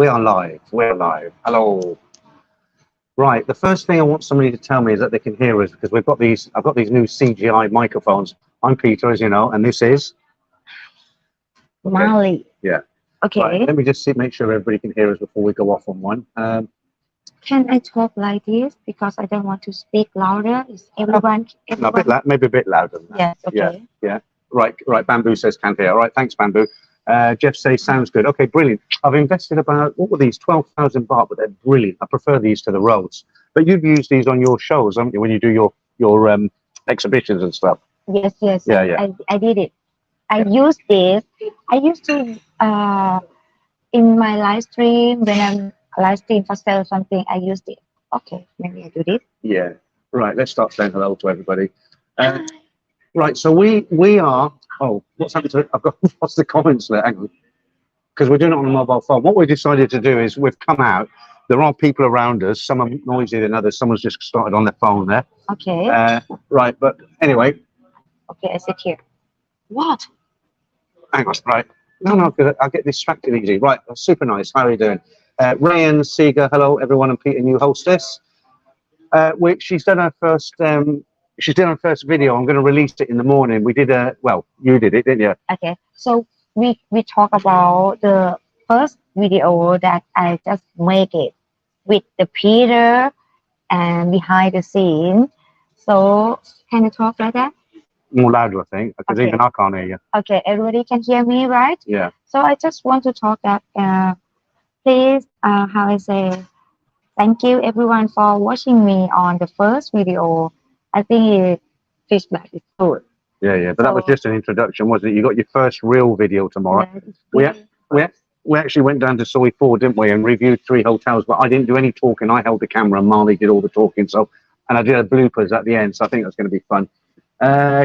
We are live. We're live. Hello. Right. The first thing I want somebody to tell me is that they can hear us because we've got these. I've got these new CGI microphones. I'm Peter, as you know, and this is Molly. Yeah. Okay. Right. Let me just make sure everybody can hear us before we go off on one. Can I talk like this because I don't want to speak louder? Is everyone? No, a bit maybe a bit louder than that. Yes. Okay. Yeah. Right. Bamboo says can't hear. All right. Thanks, Bamboo. Jeff says sounds good. Okay, brilliant. I've invested about, what were these, 12,000 baht, but they're brilliant. I prefer these to the Rhodes. But you've used these on your shows, haven't you, when you do your exhibitions and stuff? Yes. Yeah. I did it. I used this. I used to in my live stream when I'm live stream for sale something. I used it. Okay, maybe I do this. Yeah. Right. Let's start saying hello to everybody. Right. So we are. Oh, what's happened to it? I've got what's the comments there? Hang on. Because we're doing it on a mobile phone. What we decided to do is we've come out. There are people around us. Some are noisier than others. Someone's just started on their phone there. Okay. Right. But anyway. Okay, I sit here. What? Hang on. Right. No, because I get distracted easy. Right. Super nice. How are you doing? Rayan Seeger. Hello, everyone, and Peter, new hostess. Which she's done her first. She's done her first video. I'm going to release it in the morning. We did well, you did it, didn't you? Okay. So we talk about the first video that I just make it with the Peter and behind the scene. So can you talk like that? More louder, I think, because even I can't hear you. Okay, everybody can hear me, right? Yeah. So I just want to talk that please, how I say, thank you everyone for watching me on the first video. I think feedback is good. Yeah. But that was just an introduction, wasn't it? You got your first real video tomorrow. Yeah, we actually went down to Soi 4, didn't we, and reviewed 3 hotels, but I didn't do any talking. I held the camera and Marley did all the talking. So, and I did a bloopers at the end, so I think that's going to be fun.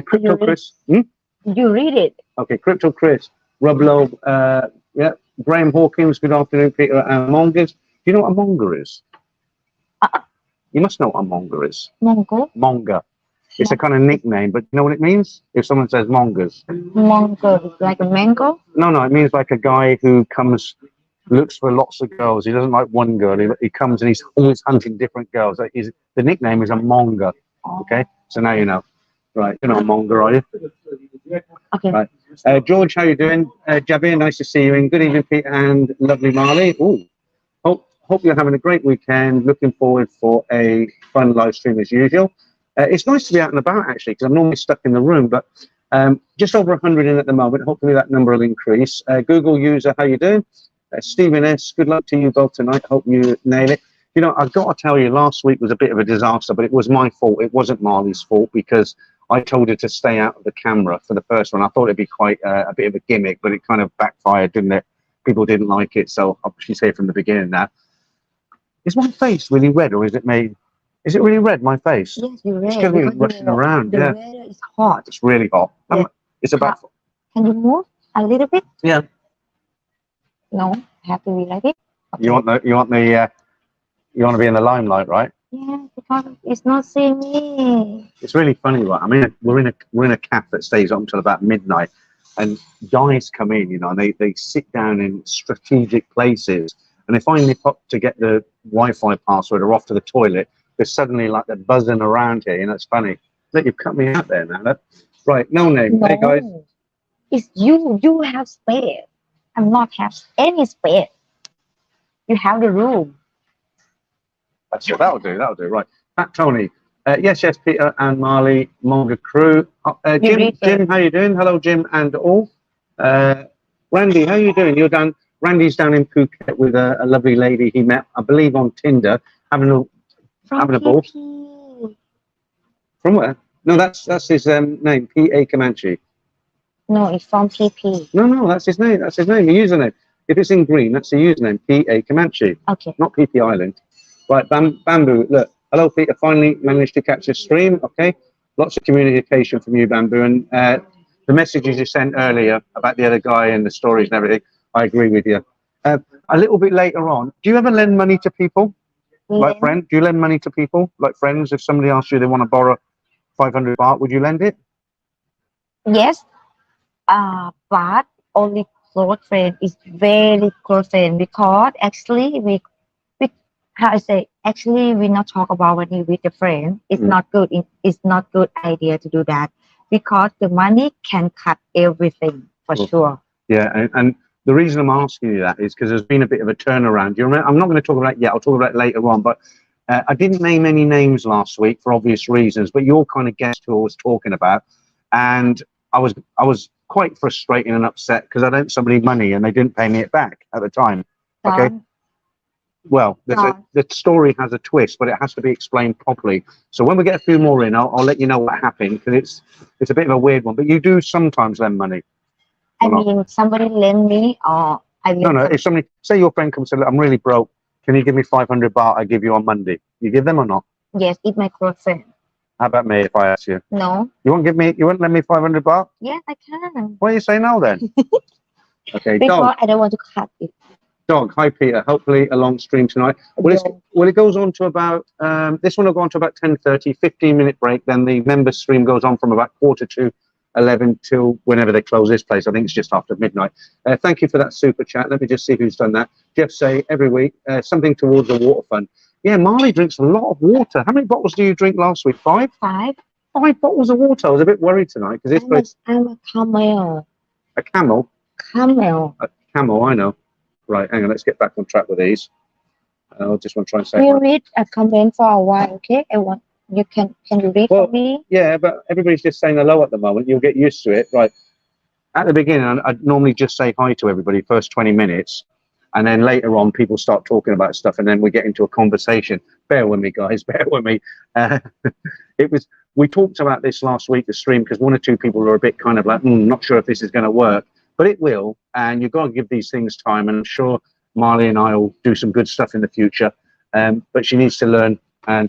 Crypto Chris. You read it. Okay, Crypto Chris. Rob Loeb. Yeah. Graham Hawkins. Good afternoon, Peter and Mongers. Do you know what a monger is? You must know what a monger is. Monger. It's a kind of nickname, but you know what it means? If someone says mongers. Monger, like a mango? No, it means like a guy who looks for lots of girls. He doesn't like one girl. He comes and he's always hunting different girls. The nickname is a monger. Okay, so now you know. Right, you're not a monger, are you? Okay. Right. George, how you doing? Jabir, nice to see you. And good evening, Pete and lovely Marley. Ooh. Hope you're having a great weekend. Looking forward for a fun live stream as usual. It's nice to be out and about, actually, because I'm normally stuck in the room, but just over 100 in at the moment. Hopefully that number will increase. Google user, how you doing? Stephen S., good luck to you both tonight. Hope you nail it. You know, I've got to tell you, last week was a bit of a disaster, but it was my fault. It wasn't Marley's fault because I told her to stay out of the camera for the first one. I thought it'd be quite a bit of a gimmick, but it kind of backfired, didn't it? People didn't like it, so she's here from the beginning now. Is my face really red, or is it made? Is it really red, my face? Yes, you're red. It's because we're rushing around. The weather is hot. It's really hot. Yeah. It's about. Can you move a little bit? Yeah. No, have to be like it. Okay. You want to be in the limelight, right? Yeah, because it's not seeing me. It's really funny, right? I mean, we're in a cafe that stays up until about midnight, and guys come in, you know, and they sit down in strategic places. And if I nip up to get the Wi-Fi password or off to the toilet, they're suddenly like they're buzzing around here. You know, it's funny. Look, you've cut me out there now. Look. Right, no name. No, hey guys. It's you. You have space. I'm not have any space. You have the room. That's what that'll do. Right. Pat Tony. Yes, Peter and Marley, Monga crew. Jim, how you doing? Hello, Jim and all. Randy, how you doing? You're down. Randy's down in Phuket with a lovely lady he met, I believe, on Tinder, having a ball. From where? No, that's his name, P.A. Comanche. No, it's from PP. No, that's his name. That's his name, the username. If it's in green, that's the username, P.A. Comanche. Okay. Not PP Island. Right, Bamboo, look. Hello, Peter. Finally managed to catch a stream. Okay. Lots of communication from you, Bamboo. And the messages you sent earlier about the other guy and the stories and everything, I agree with you. A little bit later on, do you ever lend money to people? Like friends? Do you lend money to people? Like friends? If somebody asks you they want to borrow 500 baht, would you lend it? Yes. But only close friend. It's very close friend because actually we how I say actually we not talk about money with a friend. It's Mm. not good. It's not good idea to do that because the money can cut everything for Well, sure. Yeah, and the reason I'm asking you that is because there's been a bit of a turnaround. You remember? I'm not going to talk about it yet. I'll talk about it later on. But I didn't name any names last week for obvious reasons. But you're kind of guessed who I was talking about, and I was quite frustrated and upset because I lent somebody money and they didn't pay me it back at the time. Okay. Don, Well, the story has a twist, but it has to be explained properly. So when we get a few more in, I'll let you know what happened because it's a bit of a weird one. But you do sometimes lend money. I Or not? mean somebody lend me or I No, lend no. some. If somebody, say your friend comes and says, "I'm really broke. Can you give me 500 baht? I give you on Monday." You give them or not? Yes, it's my close friend. How about me if I ask you? No. You won't give me? You won't lend me 500 baht? Yes, I can. Why you say no then? Okay, Because dog. I don't want to cut it. Dog. Hi, Peter. Hopefully a long stream tonight. Yo. Well, it goes on to about this one will go on to about 10:30, 15-minute break. Then the member stream goes on from about quarter to 11 till whenever they close this place. I think it's just after midnight. Thank you for that super chat. Let me just see who's done that. Jeff say every week something towards the water fund. Yeah, Marley drinks a lot of water. How many bottles do you drink last week? 5? 5. 5 bottles of water. I was a bit worried tonight because this place I'm a camel. a camel. Camel. A camel, I know. Right, hang on. Let's get back on track with these. I just want to try and say. We read a comment for a while, okay? I want you can you read Well, for me? Yeah, but everybody's just saying hello at the moment. You'll get used to it. Right. At the beginning, I'd normally just say hi to everybody first 20 minutes. And then later on, people start talking about stuff. And then we get into a conversation. Bear with me, guys. Bear with me. Uh, we talked about this last week, the stream, because one or two people were a bit kind of like, not sure if this is going to work. But it will. And you've got to give these things time. And I'm sure Marley and I will do some good stuff in the future. But she needs to learn. And,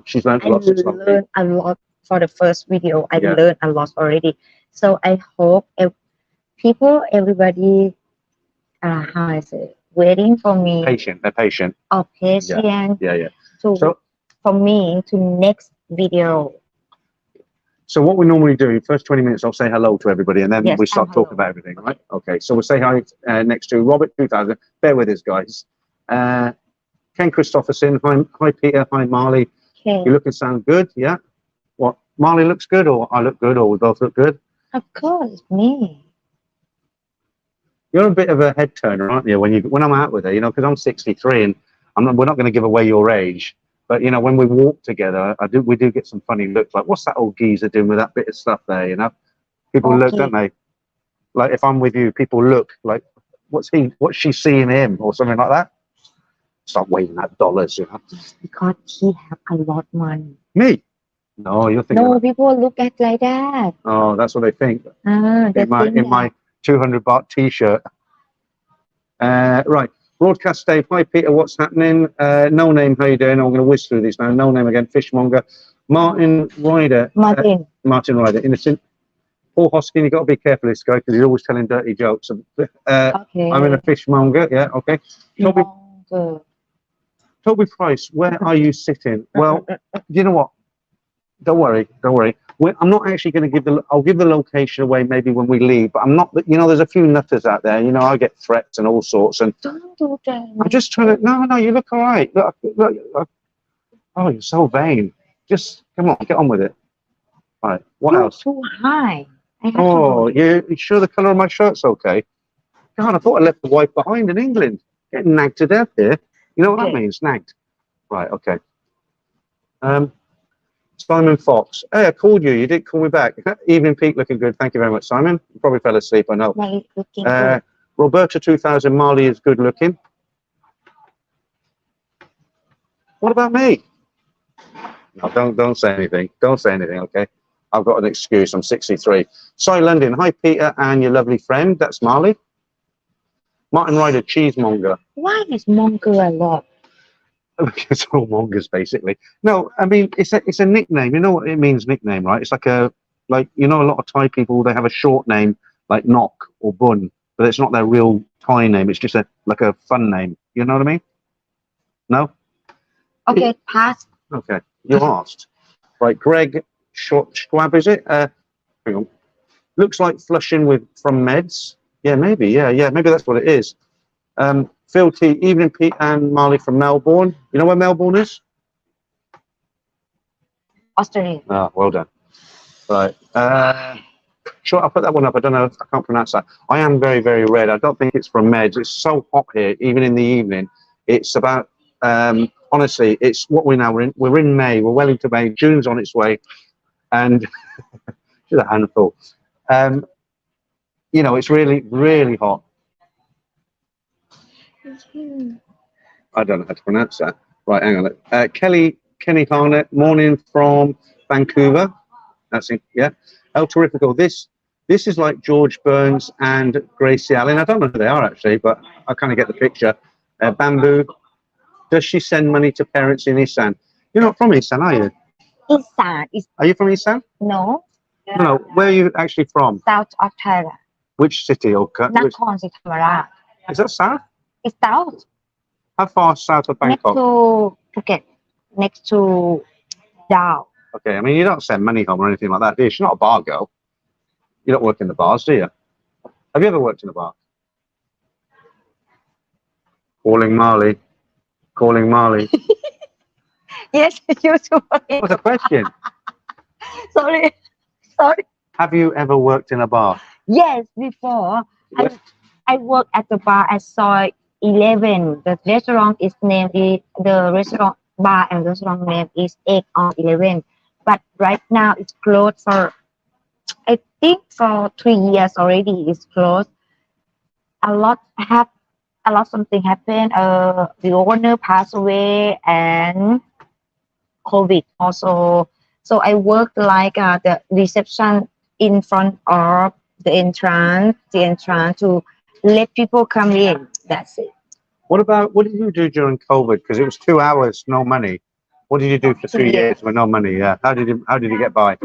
she's learned I lots of stuff. learned a lot for the first video. I Yeah. learned a lot already. So I hope everybody, how I say, waiting for me They're patient. or patient Yeah. to So, for me to next video. So what we normally do, first 20 minutes, I'll say hello to everybody, and then Yes, we start hello. talking about everything, right? Okay, so we'll say hi next to Robert 2000. Bear with us, guys. Ken Christopherson, hi Peter, hi Marley. Okay. You look and sound good, yeah? What, Marley looks good, or I look good, or we both look good? Of course, me. You're a bit of a head turner, aren't you? When I'm out with her, because I'm 63, and we're not going to give away your age. But when we walk together, we do get some funny looks. Like, what's that old geezer doing with that bit of stuff there? People look, Okay. don't they? Like, if I'm with you, people look like, what's she seeing him, or something like that. Stop waving at dollars, Because he have a lot money. Me? No, you're thinking. No, people look at like that. Oh, that's what they think. They In my 200 baht T-shirt. Right. Broadcast Dave. Hi Peter, what's happening? No Name, how you doing? I'm going to whiz through these now. No Name again. Fishmonger. Martin Ryder. Martin Ryder. Innocent. Paul Hoskin. You got to be careful of this guy because he's always telling dirty jokes. Okay. I'm in a fishmonger. Yeah. Okay. Toby Price. Where are you sitting? Well, you know what? Don't worry. I'm not actually going to I'll give the location away maybe when we leave, but I'm not, there's a few nutters out there, I get threats and all sorts, and Don't do that. I'm just trying to, no, you look all right. Look. Oh, you're so vain. Just, come on, get on with it. All right, what else? Too high. Oh, you sure the colour of my shirt's okay? God, I thought I left the wife behind in England. Getting nagged to death here. You know what that means, nagged? Right, okay. Simon Fox. Hey, I called you. You did call me back. Evening Pete, looking good. Thank you very much, Simon. You probably fell asleep, I know. Looking good. Roberta 2000, Marley is good looking. What about me? No, don't say anything. Don't say anything, okay? I've got an excuse. I'm 63. Sorry, London. Hi, Peter and your lovely friend. That's Marley. Martin Ryder, cheesemonger. Why is monger a lot? It's all mongers, basically. No, I mean, it's a nickname. You know what it means, nickname, right? It's like a lot of Thai people, they have a short name like Nok or Bun, but it's not their real Thai name. It's just like a fun name. You know what I mean? No? Okay, pass. Okay, you asked. Right, Greg Schwab, is it? Hang on. Looks like flushing from meds. Yeah, maybe. Yeah. Maybe that's what it is. Phil T, evening, Pete and Marley from Melbourne. You know where Melbourne is? Australia. Ah, well done. Right. Sure, I'll put that one up. I don't know. I can't pronounce that. I am very, very red. I don't think it's from meds. It's so hot here, even in the evening. It's about, honestly, it's what we're now. We're in May. We're well into May. June's on its way. And just a handful. You know, it's really, really hot. I don't know how to pronounce that. Right, hang on. Kenny Harnett, morning from Vancouver. That's it, yeah. El Terrifical. This is like George Burns and Gracie Allen. I don't know who they are actually, but I kind of get the picture. Bamboo. Does she send money to parents in Isan? You're not from Isan, are you? Isan is Are you from Isan? no No. Where are you actually from? south of Thailand. Which city or which, Nakhon Si Thammarat. is that south? It's south. How far south of Next Bangkok? to Phuket. Next to Dao. Okay, I mean, you don't send money home or anything like that, do you? She's not a bar girl. You don't work in the bars, do you? Have you ever worked in a bar? Calling Marley. Calling Marley. Yes, usually. What's the question? Sorry. Have you ever worked in a bar? Yes, before Yes. I worked at the bar at Soy 11. The restaurant is named the restaurant bar and restaurant name is Egg on 11. But right now it's closed for I think for 3 years already. It's closed. A lot something happened. The owner passed away and COVID also. So I worked like the reception in front of the entrance to let people come in. That's it. What did you do during COVID? Because it was 2 hours, no money. What did you do for 2 years with no money? Yeah. How did you get by?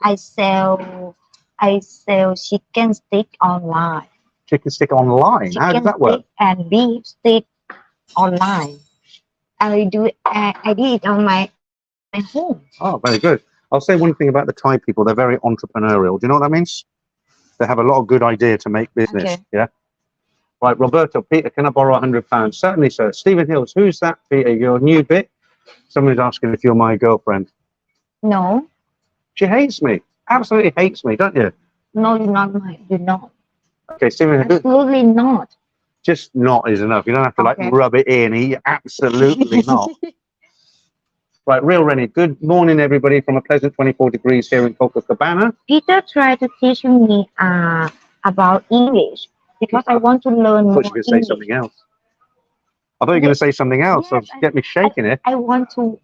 I sell chicken stick online. Chicken stick online. How does that work? Stick and beef stick online. I did it on my home. Oh, very good. I'll say one thing about the Thai people. They're very entrepreneurial. Do you know what that means? They have a lot of good idea to make business. Okay. Yeah. Right, Roberto, Peter, can I borrow £100? Certainly, sir. Stephen Hills, who's that, Peter? Your new bit? Somebody's asking if you're my girlfriend. No. She hates me. Absolutely hates me, don't you? No, you're not. Okay, Stephen, Absolutely not. just not is enough. You don't have to Okay. like rub it in. Absolutely not. Right, Real Rennie. Good morning, everybody, from a pleasant 24 degrees here in Copacabana. Peter tried to teach me about English because I want to learn I more thought you were going to say English. something else. I thought you were going to say something else. Yes, So get me shaking here. I want to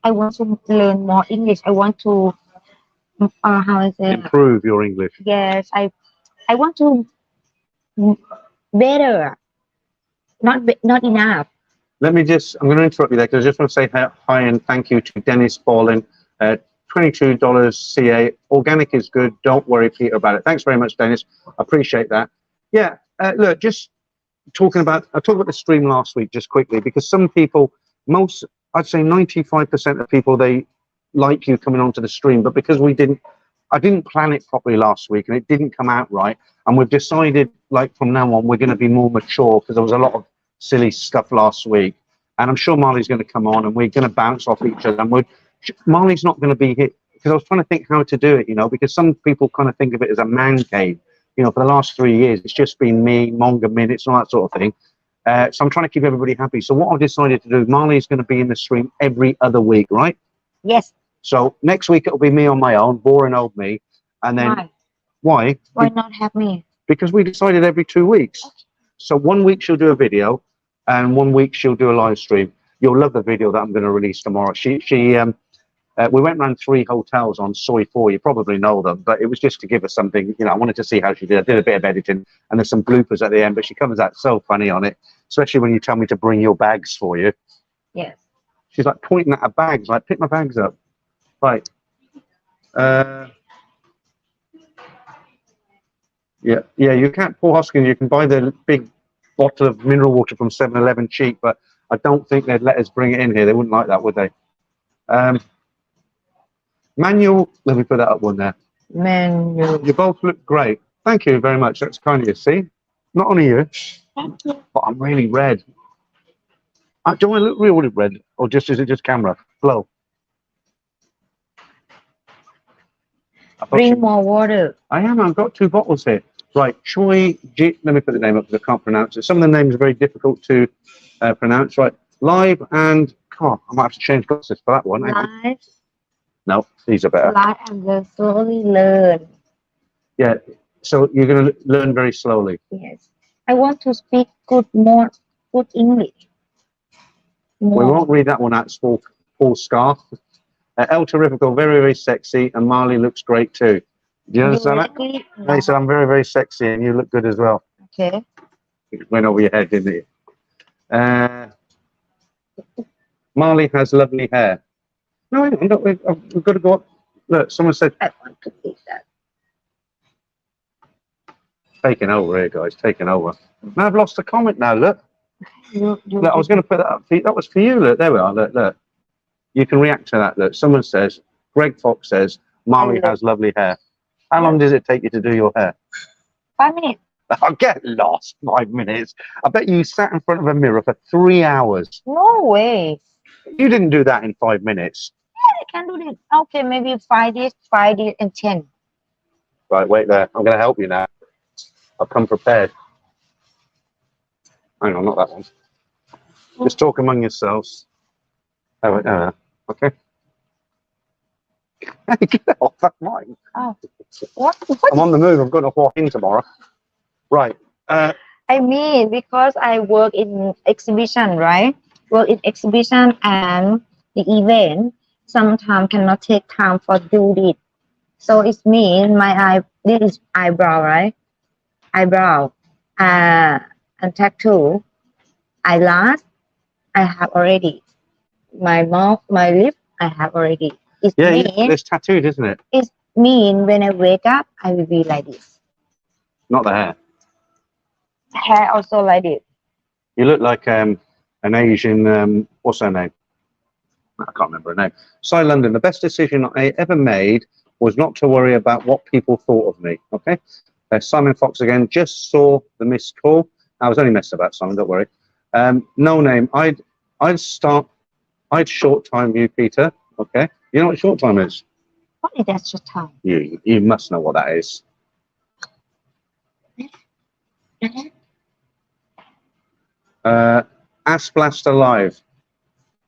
learn more English. I want to how is it? Improve your English. Yes, I want to better. Not enough. I'm going to interrupt you there because I just want to say hi and thank you to Dennis Ballin. $22 CA. Organic is good. Don't worry, Peter, about it. Thanks very much, Dennis. I appreciate that. Yeah, look, just I talked about the stream last week just quickly because some people, I'd say 95% of people, they like you coming onto the stream, but because I didn't plan it properly last week and it didn't come out right. And we've decided like from now on, we're going to be more mature because there was a lot of silly stuff last week. And I'm sure Marley's going to come on and we're going to bounce off each other. And Marley's not going to be here because I was trying to think how to do it, because some people kind of think of it as a man cave. For the last 3 years, it's just been me, Monga Minutes, and all that sort of thing. So I'm trying to keep everybody happy. So what I've decided to do, Marley's going to be in the stream every other week, right? Yes. So next week it'll be me on my own, boring old me. And then why? Why not have me? Because we decided every 2 weeks. Okay. So 1 week she'll do a video, and 1 week she'll do a live stream. You'll love the video that I'm going to release tomorrow. We went around 3 hotels on Soy 4. You probably know them, but it was just to give us something. I wanted to see how she did. I did a bit of editing, and there's some bloopers at the end, but she comes out so funny on it, especially when you tell me to bring your bags for you. Yes. She's like pointing at her bags, like, pick my bags up. Right. Yeah, you can't, Paul Hoskins, you can buy the big bottle of mineral water from 7-Eleven cheap, but I don't think they'd let us bring it in here. They wouldn't like that, would they? Manuel, let me put that up one there. Manuel. You both look great. Thank you very much. That's kind of you. See, Not only you, Thank you. but I'm really red. Do I look really red, or just is it just camera flow? Bring more water. I am. I've got 2 bottles here. Right, Choi. Let me put the name up because I can't pronounce it. Some of the names are very difficult to pronounce. Right, live and I might have to change glasses for that one. Live, No, these are better. live, and will slowly learn. Yeah. So you're going to learn very slowly. Yes. I want to speak good English. We More. won't read that one out. Paul Scarf. El Terrifical, very, very sexy, and Marley looks great too. Do you understand that? They said I'm very, very sexy, and you look good as well. Okay. It went over your head, didn't it? Marley has lovely hair. No, hang on, we've got to go up. Look, someone said. I want to eat that. Taking over here, guys. Taking over. Now I've lost the comment. Now look. Look, I was going to put that up. That was for you. Look, there we are. Look, look. You can react to that. Look, someone says. Greg Fox says Marley has lovely hair. How long does it take you to do your hair? 5 minutes. I'll get lost. 5 minutes. I bet you sat in front of a mirror for 3 hours. No way. You didn't do that in 5 minutes. I can do this. Okay, maybe 5 days, and 10. Right, wait there. I'm going to help you now. I've come prepared. Hang on, not that one. Just talk among yourselves. Oh, wait, okay. Get off, that's mine. Oh, what? I'm on the move. I'm going to walk in tomorrow. Right. I mean, because I work in exhibition, right? Work in exhibition and the event. Sometimes cannot take time for do it. So it means this is eyebrow, right? Eyebrow, and tattoo, eyelash, I have already. My mouth, my lip, I have already. It it's tattooed, isn't it? It means when I wake up, I will be like this. Not the hair. Hair also like this. You look like an Asian. What's her name? I can't remember her name. Cy London. The best decision I ever made was not to worry about what people thought of me. Okay. Simon Fox again. Just saw the missed call. I was only messing about, Simon. Don't worry. No name. I'd short time you, Peter. Okay. You know what short time is? What is that short time? You must know what that is. Ass Blaster Live.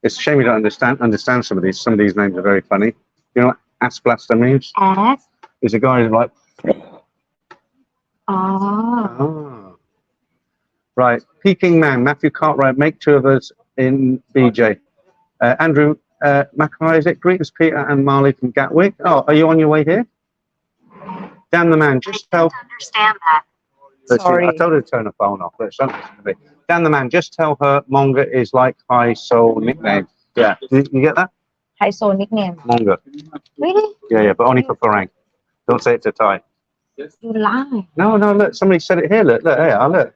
It's a shame you don't understand some of these. Some of these names are very funny. You know what Ass Blaster means? Ass. Is a guy who's like. Oh. Right. Peking Man. Matthew Cartwright. Make 2 of us in BJ. Andrew Mackay, is it? Greetings, Peter and Marley from Gatwick. Oh, are you on your way here? Dan the Man. Just tell. Understand that. Sorry. I told her to turn the phone off, but something's going to be. Dan the Man, just tell her Monga is like high soul nickname. Yeah, you get that? High soul nickname. Monga. Really? Yeah, but only for Farang. Don't say it to Thai. You lie. No, look, somebody said it here. Look, here, look.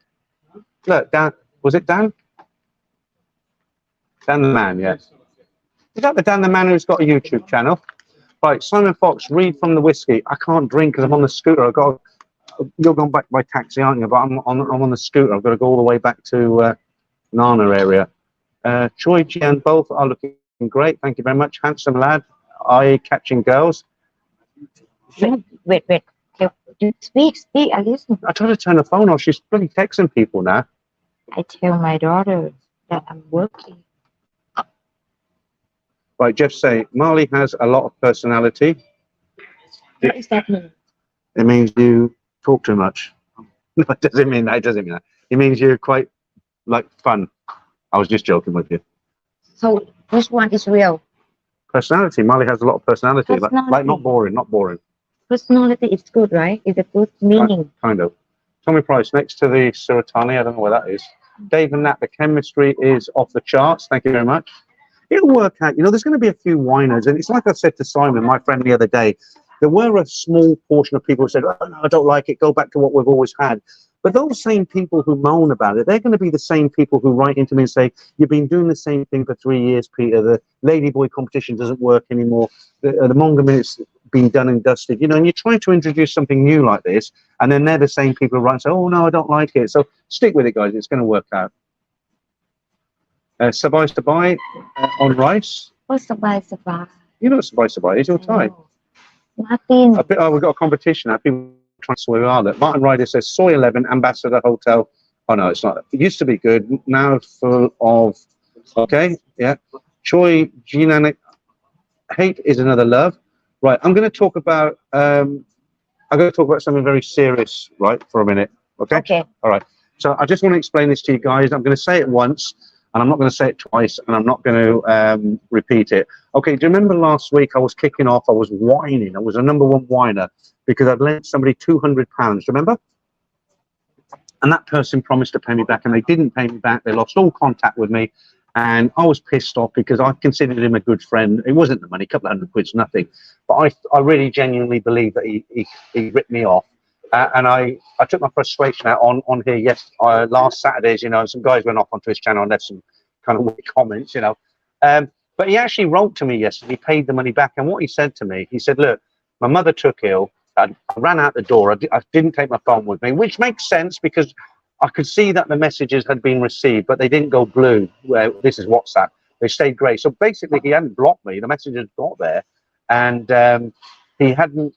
Look, Dan, was it Dan? Dan the Man, yes. Is that the Dan the Man who's got a YouTube channel? Right, Simon Fox, read from the whiskey. I can't drink because I'm on the scooter. You're going back by taxi, aren't you? But I'm on the scooter. I've got to go all the way back to Nana area. Choi Jian, both are looking great. Thank you very much. Handsome lad. Eye-catching girls. Wait. Speak. I listen. I tried to turn the phone off. She's bloody texting people now. I tell my daughter that I'm working. Right, Jeff say, Marley has a lot of personality. What does that mean? It means you talk too much. No, it doesn't mean that. It doesn't mean that. It means you're quite, fun. I was just joking with you. So, which one is real? Personality. Marley has a lot of personality. Like not boring. Personality is good, right? It's a good meaning. Kind of. Tommy Price, next to the Suratani. I don't know where that is. Dave and Nat, the chemistry is off the charts. Thank you very much. It'll work out. There's going to be a few whiners. And it's like I said to Simon, my friend, the other day. There were a small portion of people who said, oh, no, I don't like it. Go back to what we've always had. But those same people who moan about it, they're going to be the same people who write into me and say, you've been doing the same thing for 3 years, Peter. The Ladyboy competition doesn't work anymore. The Monga Minutes been done and dusted, and you're trying to introduce something new like this, and then they're the same people who write and say, oh no, I don't like it. So stick with it, guys. It's going to work out. Sabai on rice. What's Sabai? You know what Sabai is, your Thai. Martin. We've got a competition now. People trying to swear are that. Martin Ryder says Soy 11 Ambassador Hotel. Oh no, it's not. It used to be good. Now full of. Okay, yeah. Choi Jinan. Hate is another love. Right. I'm going to talk about. I'm going to talk about something very serious, right, for a minute. Okay. Okay. All right. So I just want to explain this to you guys. I'm going to say it once, and I'm not going to say it twice, and I'm not going to repeat it. Okay, do you remember last week I was kicking off, I was whining, I was a #1 whiner because I'd lent somebody £200, remember? And that person promised to pay me back, and they didn't pay me back. They lost all contact with me, and I was pissed off because I considered him a good friend. It wasn't the money, a couple of £100's nothing, but I really genuinely believe that he ripped me off. And I took my frustration out on here last Saturdays, and some guys went off onto his channel and left some kind of weird comments, but he actually wrote to me yesterday, he paid the money back. And what he said to me, he said, look, my mother took ill. I ran out the door. I didn't take my phone with me, which makes sense because I could see that the messages had been received, but they didn't go blue. Where this is WhatsApp. They stayed grey. So basically, he hadn't blocked me. The messages got there, and he hadn't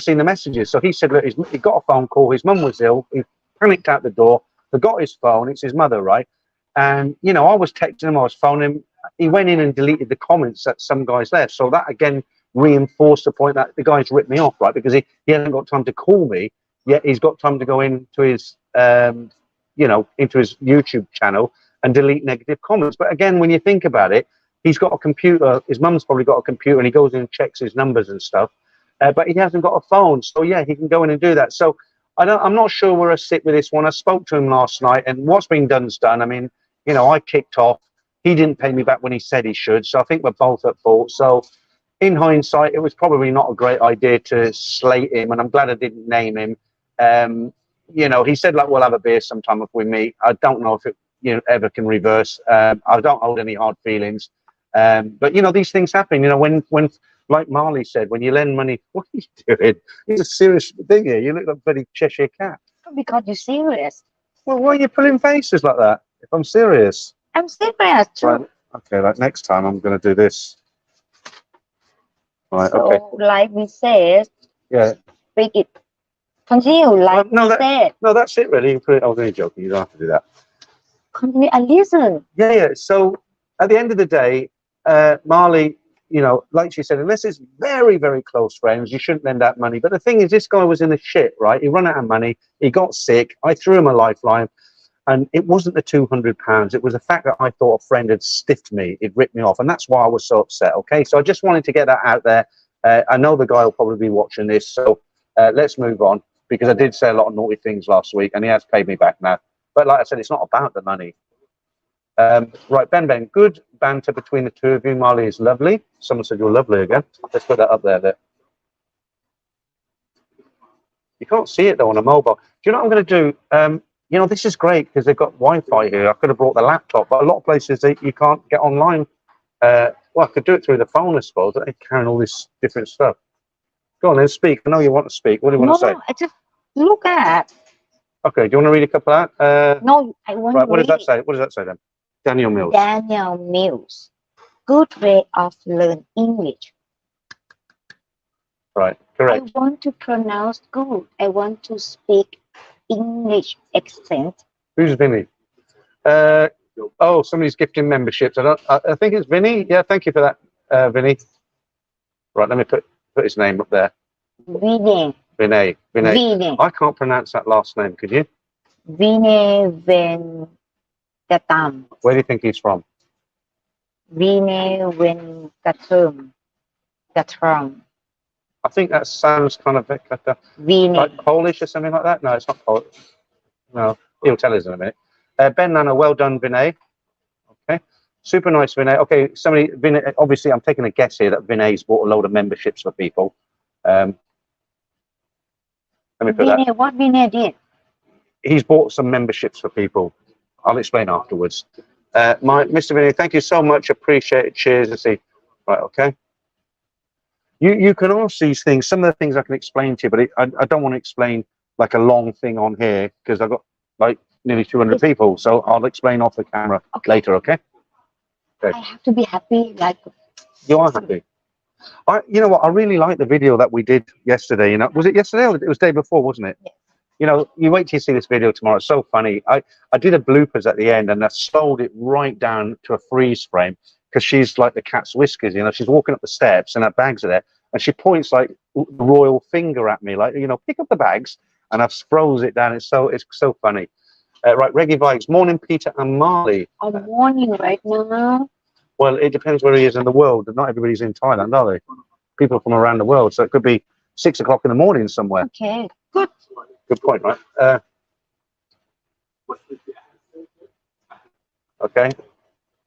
seen the messages. So he said, look, he got a phone call. His mum was ill. He panicked out the door, forgot his phone. It's his mother, right? And, I was texting him, I was phoning him. He went in and deleted the comments that some guys left. So that, again, reinforced the point that the guy's ripped me off, right? Because he hasn't got time to call me, yet he's got time to go into his, into his YouTube channel and delete negative comments. But again, when you think about it, he's got a computer. His mum's probably got a computer, and he goes in and checks his numbers and stuff. But he hasn't got a phone. So, yeah, he can go in and do that. So I'm not sure where I sit with this one. I spoke to him last night, and what's been done's done. I mean, I kicked off. He didn't pay me back when he said he should. So I think we're both at fault. So in hindsight, it was probably not a great idea to slate him. And I'm glad I didn't name him. He said, we'll have a beer sometime if we meet. I don't know if it, ever can reverse. I don't hold any hard feelings. But, these things happen. When like Marley said, when you lend money, what are you doing? It's a serious thing here. You look like a bloody Cheshire cat. Because you're serious. Well, why are you pulling faces like that? If I'm serious. I'm serious too. Right. Okay, next time I'm going to do this. Right, so, okay. like we said, yeah. Speak it. Continue, like we said. No, that's it, really. You can put it, I was only joking. You don't have to do that. Continue and listen. Yeah. So, at the end of the day, Marley, like she said, unless it's very, very close friends, you shouldn't lend out money. But the thing is, this guy was in the shit, right? He ran out of money. He got sick. I threw him a lifeline. And it wasn't the £200. It was the fact that I thought a friend had stiffed me. It ripped me off. And that's why I was so upset. Okay. So I just wanted to get that out there. I know the guy will probably be watching this. So let's move on, because I did say a lot of naughty things last week and he has paid me back now. But like I said, it's not about the money. Right. Ben, good banter between the two of you. Marley is lovely. Someone said you're lovely again. Let's put that up there. You can't see it though on a mobile. Do you know what I'm going to do? This is great because they've got Wi-Fi here. I could have brought the laptop, but a lot of places you can't get online. Well, I could do it through the phone, I suppose. They're carrying all this different stuff. Go on then, speak. I know you want to speak. What do you want to say? No, I just look at. Okay, do you want to read a couple of that? No, I want right, to what read. does that say? What does that say then? Daniel Mills. Daniel Mills. Good way of learn English. Right, correct. I want to pronounce good. I want to speak English accent. Who's Vinny? Somebody's gifting memberships. I think it's Vinny. Yeah, thank you for that, Vinny. Right, let me put his name up there. Vinay. I can't pronounce that last name. Could you? Vinay Venkatam. Where do you think he's from? Vinay Venkatam. I think that sounds kind of like Polish or something like that. No, it's not Polish. No, he'll tell us in a minute. Ben Nana, well done, Vinay. Okay, super nice, Vinay. Okay, Vinay, obviously, I'm taking a guess here that Vinay's bought a load of memberships for people. Let me put that. What Vinay did? He's bought some memberships for people. I'll explain afterwards. Mr. Vinay, thank you so much. Appreciate it. Cheers. Let's see. Right, okay. You can ask these things. Some of the things I can explain to you, but I don't want to explain like a long thing on here because I've got like nearly 200 people. So I'll explain off the camera later, okay? I have to be happy. Like You are happy. You know what? I really like the video that we did yesterday. You know, was it yesterday or it was the day before, wasn't it? Yes. You know, you wait till you see this video tomorrow. It's so funny. I did a bloopers at the end and I slowed it right down to a freeze frame because she's like the cat's whiskers. You know, she's walking up the steps and her bags are there and she points like the royal finger at me, like, you know, pick up the bags. And I've froze it down. It's so funny. Right, Reggae Vikes. Morning, Peter and Marley. I'm warning you right now. Well, it depends where he is in the world. Not everybody's in Thailand, are they? People from around the world. So it could be 6 o'clock in the morning somewhere. Okay, good. Good point, right? Okay.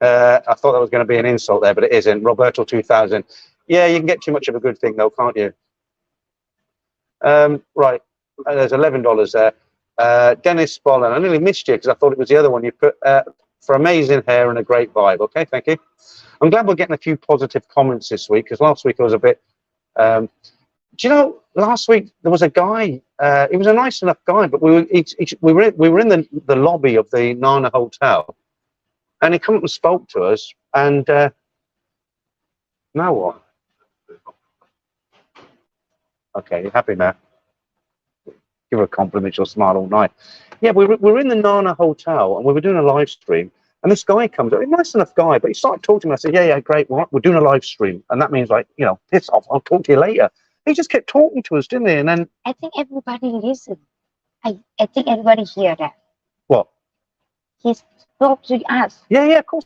I thought that was going to be an insult there, but it isn't. Roberto 2000. Yeah, you can get too much of a good thing, though, can't you? Right. There's $11 there. Dennis Bolland. I nearly missed you because I thought it was the other one you put for amazing hair and a great vibe. Okay, thank you. I'm glad we're getting a few positive comments this week because last week I was a bit. Do you know, last week there was a guy. He was a nice enough guy, but we were in the lobby of the Nana Hotel, and he come up and spoke to us. And now what? Okay, you happy now? Give her a compliment. She'll smile all night. Yeah, we were in the Nana Hotel and we were doing a live stream. And this guy comes up, a nice enough guy, but he started talking to me. I said, yeah, great. We're doing a live stream. And that means, like, you know, piss off. I'll talk to you later. He just kept talking to us, didn't he? And then I think everybody listen. I think everybody hear that. What? He spoke to us. Yeah, of course.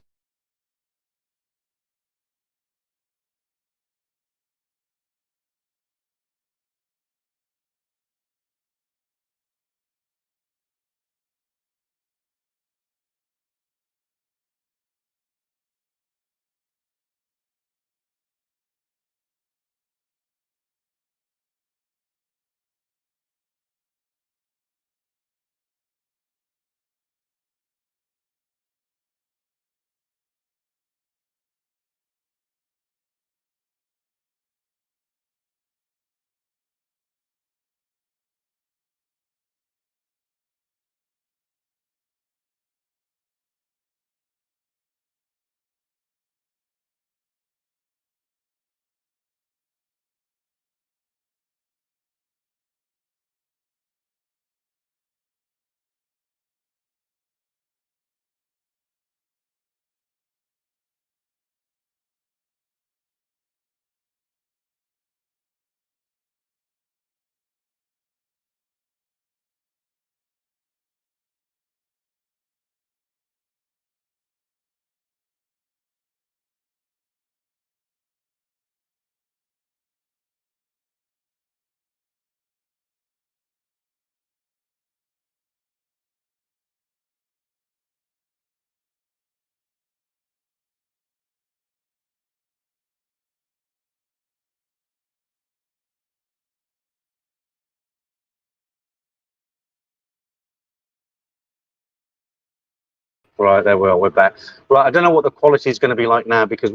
Right, there we are. We're back. Right, I don't know what the quality is going to be like now because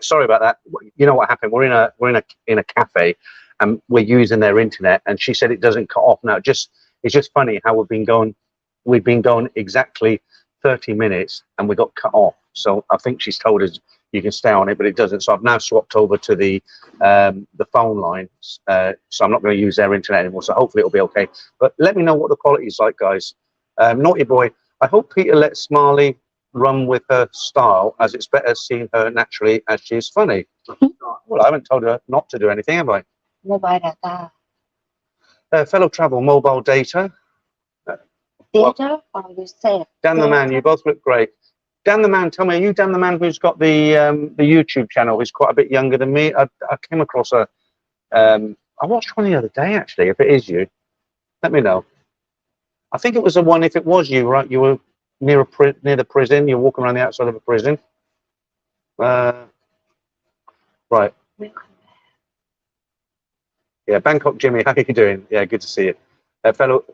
sorry about that. You know what happened? We're in a cafe, and we're using their internet, and she said it doesn't cut off now. It's just funny how we've been going exactly 30 minutes, and we got cut off. So I think she's told us you can stay on it, but it doesn't. So I've now swapped over to the phone line. So I'm not going to use their internet anymore. So hopefully it'll be okay. But let me know what the quality is like, guys. Naughty boy. I hope Peter lets Marley run with her style, as it's better seeing her naturally as she is funny. Well, I haven't told her not to do anything, have I? Mobile data. Fellow travel, mobile data. Data, or you say? Dan the Man, you both look great. Dan the Man, tell me, are you Dan the Man who's got the YouTube channel? Who's quite a bit younger than me. I came across I watched one the other day actually. If it is you, let me know. I think it was the one. If it was you, right? You were near the prison. You're walking around the outside of a prison. Right. Yeah, Bangkok Jimmy, how are you doing? Yeah, good to see you, fellow.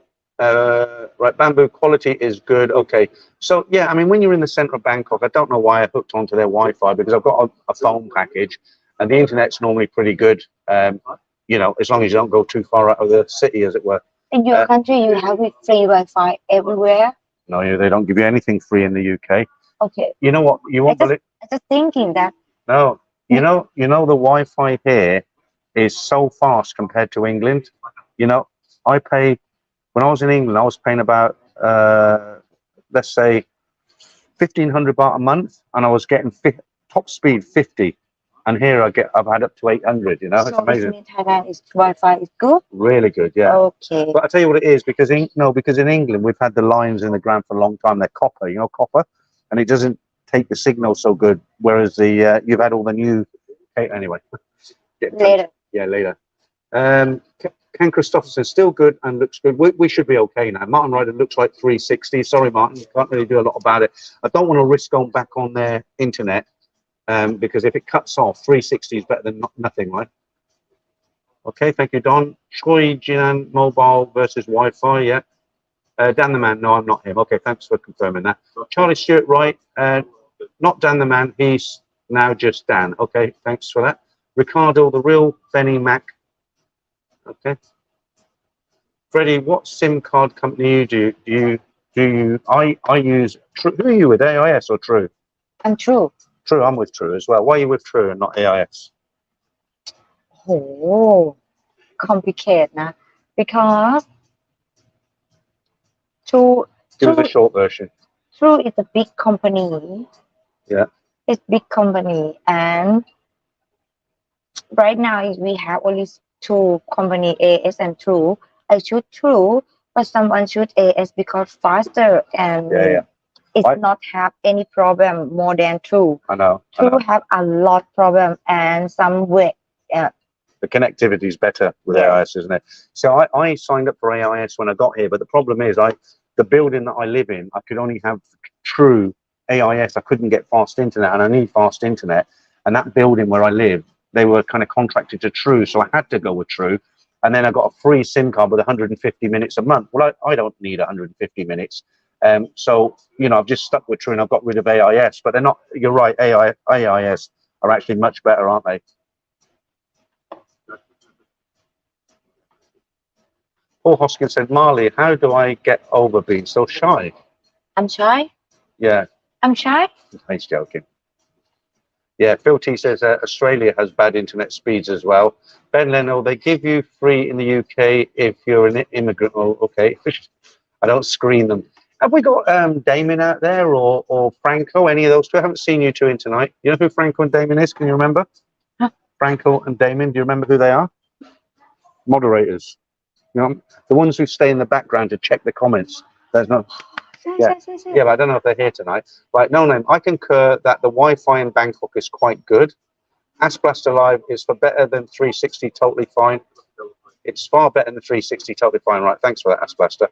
Right, bamboo quality is good. Okay, so yeah, I mean, when you're in the center of Bangkok, I don't know why I hooked onto their Wi-Fi because I've got a phone package, and the internet's normally pretty good. You know, as long as you don't go too far out of the city, as it were. In your country, you have free Wi-Fi everywhere. No, they don't give you anything free in the UK. Okay. You know what? You won't believe. I just thinking that. No, you know the Wi-Fi here is so fast compared to England. You know, I pay when I was in England, I was paying about let's say 1,500 baht a month, and I was getting top speed 50. And here I've had up to 800. You know, it's amazing. In Thailand, Wi-Fi is good. Really good, yeah. Okay. But I tell you what it is, because in England we've had the lines in the ground for a long time. They're copper, you know, copper, and it doesn't take the signal so good. Whereas the you've had all the new. Anyway, Later. Yeah, later. Ken Christopherson still good and looks good. We should be okay now. Martin Ryder looks like 360. Sorry, Martin, can't really do a lot about it. I don't want to risk going back on their internet. Because if it cuts off, 360 is better than nothing, right? Okay, thank you, Don. Choi Jinan mobile versus Wi-Fi, yeah. Dan the Man, no, I'm not him. Okay, thanks for confirming that. Charlie Stewart, right? Not Dan the Man, he's now just Dan. Okay, thanks for that. Ricardo, the real Benny Mac. Okay. Freddie, what SIM card company do you? I use True. Who are you with, AIS or True? I'm True. True, I'm with True as well. Why are you with True and not AIS? Oh, complicated, nah. Because True. Give us a short version. True is a big company. Yeah. It's big company, and right now we have only two company, AIS and True. I choose True, but someone choose AIS because faster and it's not have any problem more than True. I know. True have a lot problem and some way. The connectivity is better with AIS, isn't it? So I signed up for AIS when I got here, but the problem is the building that I live in, I could only have True AIS. I couldn't get fast internet, and I need fast internet. And that building where I live, they were kind of contracted to True, so I had to go with True. And then I got a free SIM card with 150 minutes a month. Well, I don't need 150 minutes. So, you know, I've just stuck with True and I've got rid of AIS, but they're not, you're right, AIS are actually much better, aren't they? Paul Hoskins said, Marley, how do I get over being so shy? I'm shy? Yeah. I'm shy? He's joking. Yeah, Phil T says Australia has bad internet speeds as well. Ben Leno, they give you free in the UK if you're an immigrant. Oh, okay. I don't screen them. Have we got Damien out there or Franco? Any of those two? I haven't seen you two in tonight. You know who Franco and Damien is? Can you remember? Huh? Franco and Damien, do you remember who they are? Moderators. You know, the ones who stay in the background to check the comments. There's no... Yeah, but I don't know if they're here tonight. Right, no name. I concur that the Wi-Fi in Bangkok is quite good. Asplaster Live is for better than 360, totally fine. It's far better than 360, totally fine. Right, thanks for that, Asplaster.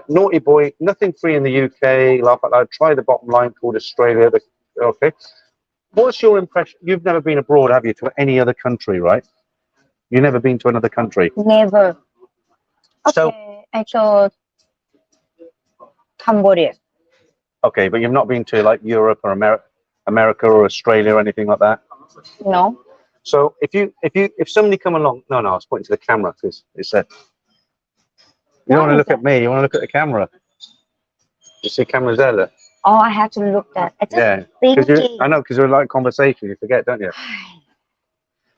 Naughty Boy, nothing free in the UK. Laugh out loud. Try the bottom line called Australia. Okay. What's your impression? You've never been abroad, have you, to any other country, right? You've never been to another country? Never. So, okay, I go Cambodia. Okay, but you've not been to like Europe or America or Australia or anything like that? No. So if somebody come along, no, I was pointing to the camera because it's you don't want to look at me, you want to look at the camera. You see cameras there, look. Oh, I have to look at. Yeah, I know, because you're like conversation, you forget, don't you?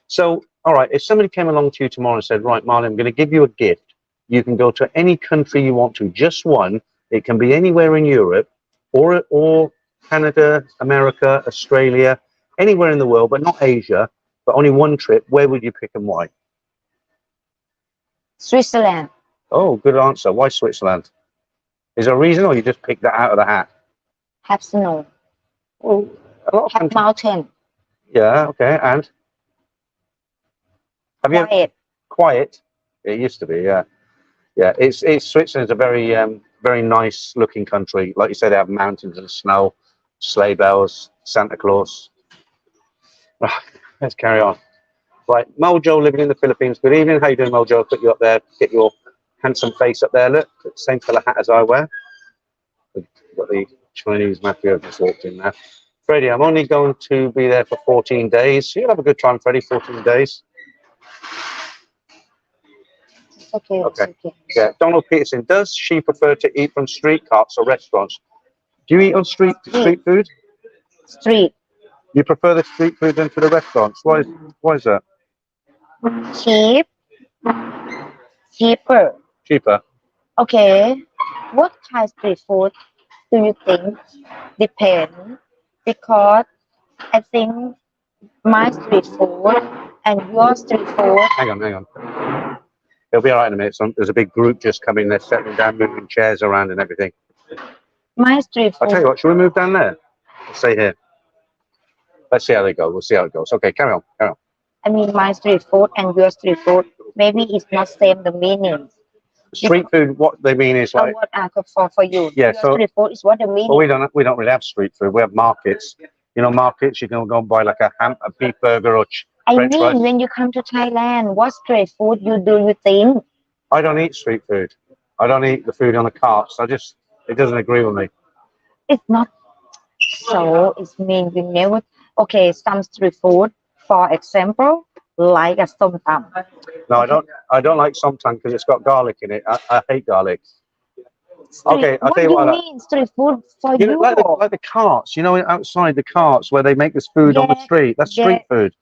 So, all right, if somebody came along to you tomorrow and said, right, Marlon, I'm going to give you a gift. You can go to any country you want to, just one. It can be anywhere in Europe or Canada, America, Australia, anywhere in the world, but not Asia, but only one trip. Where would you pick and why? Switzerland. Oh, good answer. Why Switzerland? Is there a reason, or you just picked that out of the hat? Have snow. Well, a lot of have mountain. Yeah, okay, and? Have you quiet. Quiet? It used to be, yeah. Yeah, it's Switzerland's a very very nice looking country. Like you said, they have mountains and snow, sleigh bells, Santa Claus. Let's carry on. Right, Mojo living in the Philippines. Good evening. How you doing, Mojo? I'll put you up there. Get your handsome face up there. Look, same colour hat as I wear. We've got the Chinese mafia just walked in there. Freddie, I'm only going to be there for 14 days. You'll have a good time, Freddie, 14 days. Okay, Okay. it's okay. Yeah, Donald Peterson, does she prefer to eat from street carts or restaurants? Do you eat on street food? Street. You prefer the street food than to the restaurants? Why is that? Cheap. Cheaper. Cheaper. Okay. What kind of street food do you think? Depend. Because I think my street food and your street food. Hang on. It'll be all right in a minute. There's a big group just coming. They're settling down, moving chairs around and everything. My street I'll tell you food. what, shall we move down there? Let's stay here. Let's see how they go. We'll see how it goes. Okay, carry on. I mean, my street food and your street food. Maybe it's not same the meaning. Street food, what they mean is like, what are for you? yeah, Your so street food is what the meaning. well, we don't really have street food. We have markets. You know, markets. You can go and buy like a beef burger or I French mean, fries. when you come to Thailand, what street food you think? I don't eat street food. I don't eat the food on the carts. It doesn't agree with me. It's not so. It means you never. Okay, some street food, for example, like a som tam. No, I don't like somtam because it's got garlic in it. I hate garlic. Okay, I'll what tell you do what. you mean street food for You know, you? like the carts, you know, outside the carts where they make this food on the Yeah, street. That's street food,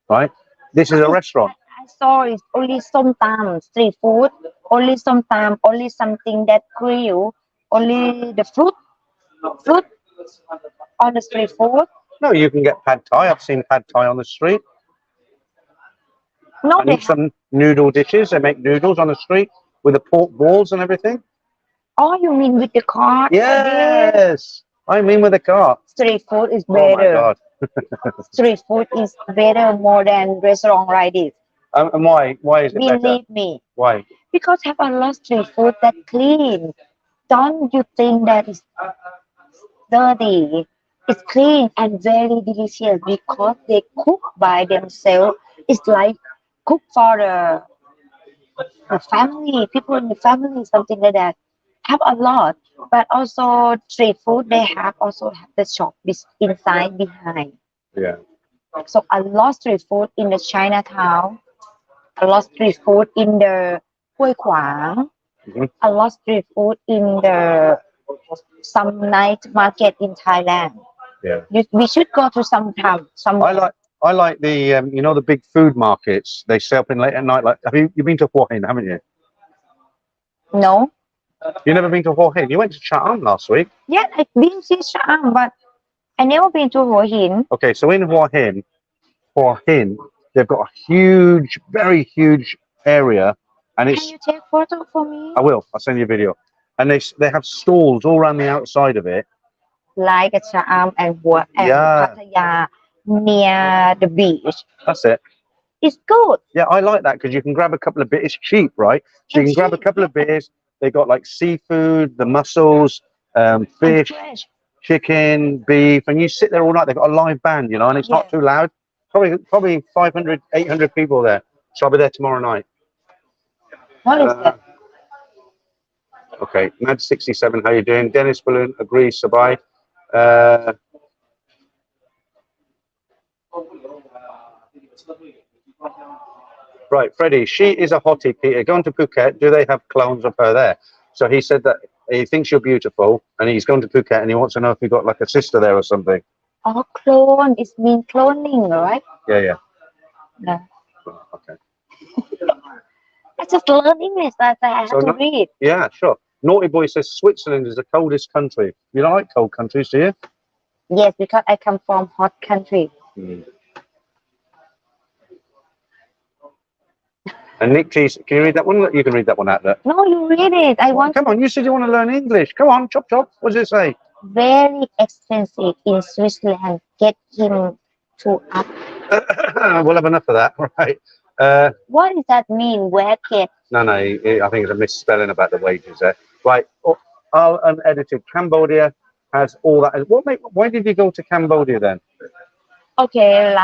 right? This is a restaurant. I saw it's only som tam, street food, only som tam, only something that grill, only the fruit on the street food. No, you can get pad thai. I've seen pad thai on the street. No, And they eat some noodle dishes. They make noodles on the street with the pork balls and everything. Oh, you mean with the cart? Yes, I mean with the cart. Street food is Oh my better. god! Street food is better more than restaurant like this. And why? Why is it better? Believe me. Why? Because have a lot of street food that clean. Don't you think that is dirty? It's clean and very delicious because they cook by themselves. It's like cook for the family, people in the family, something like that. Have a lot, but also street food. They also have the shop inside behind. Yeah. So a lot street food in the Chinatown, a lot street food in the Hue Quang, a lot street food in the some night market in Thailand. Yeah. We should go to some time. I like the you know, the big food markets. They sell up in late at night. Like, you've been to Hua Hin, haven't you? No. You've never been to Hua Hin. You went to Chatham last week. Yeah, I've been to Siam, but I never been to Hua Hin. Okay, so in Hua Hin, they've got a huge, very huge area, and it's. Can you take photo for me? I will. I'll send you a video. And they have stalls all around the outside of it. Like at Siam and Yeah. Pattaya near the beach. That's it. It's good. Yeah, I like that because you can grab a couple of bits. It's cheap, right? So you can grab a couple of beers. They got like seafood, the mussels, fish, chicken, beef, and you sit there all night. They've got a live band, you know, and it's not too loud. Probably 500, 800 people there. So I'll be there tomorrow night. What is that? Okay, Mad67, how you doing? Dennis Balloon agrees, Sabai. Right, Freddie, she is a hottie, Peter. Going to Phuket, do they have clones of her there? So he said that he thinks you're beautiful and he's gone to Phuket and he wants to know if you've got like a sister there or something. Oh, clone. It means cloning, right? Yeah. No. Okay. I just learned English. I have to read. Yeah, sure. Naughty Boy says Switzerland is the coldest country. You don't like cold countries, do you? Yes, because I come from hot country. And Nick T, can you read that one? You can read that one out there. No, you read it. Come on, you said you want to learn English. Come on, chop chop. What does it say? Very expensive in Switzerland. Get him to up. We'll have enough of that, right? What does that mean? Bracket. No, I think it's a misspelling about the wages there. Right, all unedited. Cambodia has all that. Why did you go to Cambodia then? Okay,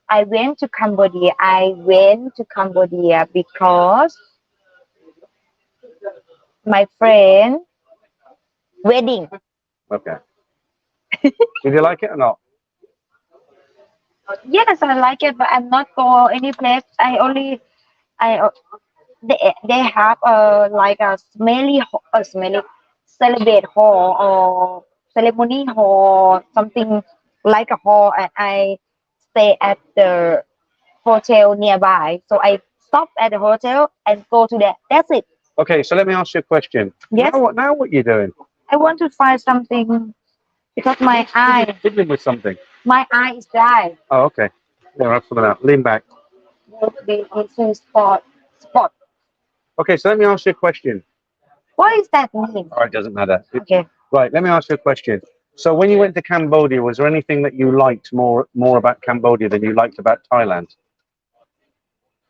I went to Cambodia. I went to Cambodia because my friend wedding. Okay. Did you like it or not? Yes, I like it, but I'm not go any place. I they have like a smelly celebrate hall or ceremony hall, something like a hall, and I stay at the hotel nearby. So I stop at the hotel and go to there. That's it. Okay, so let me ask you a question. Yes, Now what you doing? I want to find something because Fiddling with something. my eye is dry. Oh, okay. Yeah, that's something out. Lean back. The spot. Okay, so let me ask you a question. What is that mean? Oh, it doesn't matter. Okay. Right, let me ask you a question. So when you went to Cambodia, was there anything that you liked more about Cambodia than you liked about Thailand?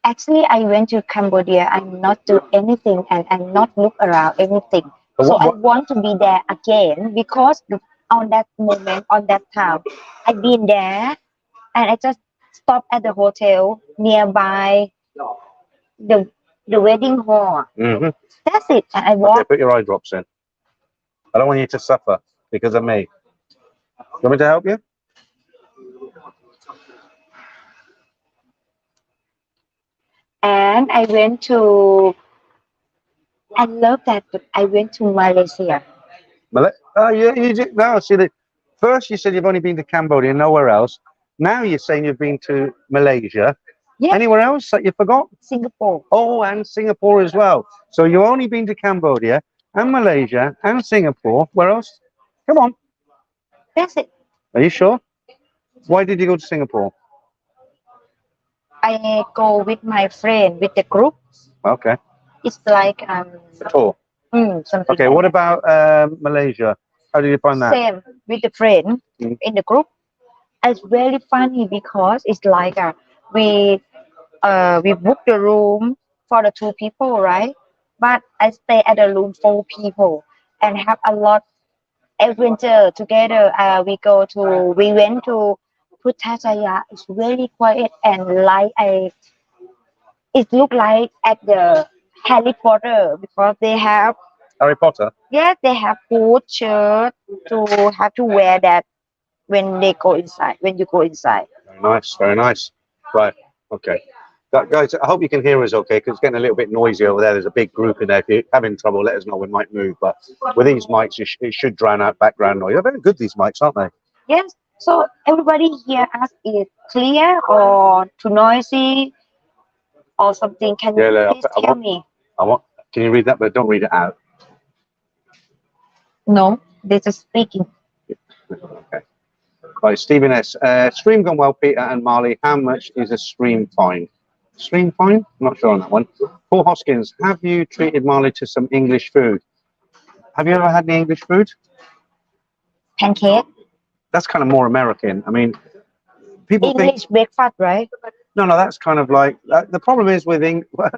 Actually, I went to Cambodia. I'm not do anything and I'm not look around anything. But So I want to be there again because on that moment, on that time, I've been there and I just stopped at the hotel nearby the wedding hall. Mm-hmm. That's it. And I Okay, walk. put your eye drops in. I don't want you to suffer because of me. You want me to help you? And I went to. I love that. But I went to Malaysia. Oh, yeah, you did. No, see, first you said you've only been to Cambodia, nowhere else. Now you're saying you've been to Malaysia. Yeah. Anywhere else that you forgot? Singapore. Oh, and Singapore as well. So you've only been to Cambodia and Malaysia and Singapore. Where else? Come on. That's it. Are you sure? Why did you go to Singapore? I go with my friend with the group. Okay. It's like A tour. something. Okay. Like What that. about Malaysia? How did you find that? Same with the friend Mm. in the group. It's very funny because it's like we book the room for the 2 people, right? But I stay at the room 4 people and have a lot adventure together. We went to Putrajaya. It's very quiet and like it look like at the Harry Potter because they have Harry Potter. they have food shirt to have to wear that when they go inside when you go inside. Very nice. Very nice. Right. Okay. Guys, I hope you can hear us okay because it's getting a little bit noisy over there. There's a big group in there. If you're having trouble, let us know. We might move. But with these mics, it should drown out background noise. They're very good, these mics, aren't they? Yes. So everybody here us is clear or too noisy or something. Can you Yeah, please tell me? Can you read that? But don't read it out. No, they're just speaking. Okay. Right, Stephen S. Stream gone well, Peter and Marley. How much is a stream fine? Stream fine? I'm not sure on that one. Paul Hoskins, have you treated Marley to some English food? Have you ever had any English food? Pancake. That's kind of more American. I mean, people English think breakfast, right? no, that's kind of like the problem is with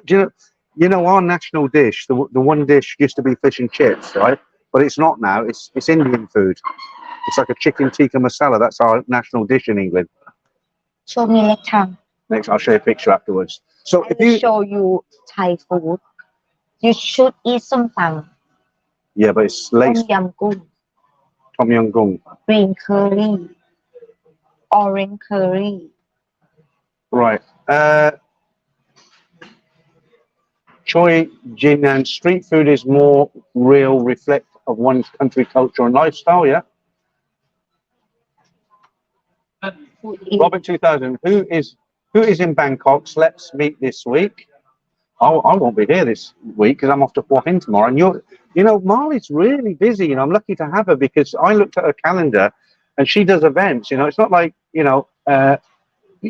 do you know our national dish, the one dish used to be fish and chips, right? But it's not now. It's Indian food. It's like a chicken tikka masala. That's our national dish in England. Show me next time. Next, I'll show you a picture afterwards. So I will show you Thai food. You should eat something. Yeah, but it's Tom laced yum goong, tom yum goong. green curry, orange curry. Right. Choi Jinan, street food is more real, reflect of one's country, culture, and lifestyle. Yeah. Food is Robert 2000, who is in Bangkok? Let's meet this week. I won't be here this week because I'm off to Hua Hin tomorrow. And Marley's really busy. I'm lucky to have her because I looked at her calendar and she does events. It's not like,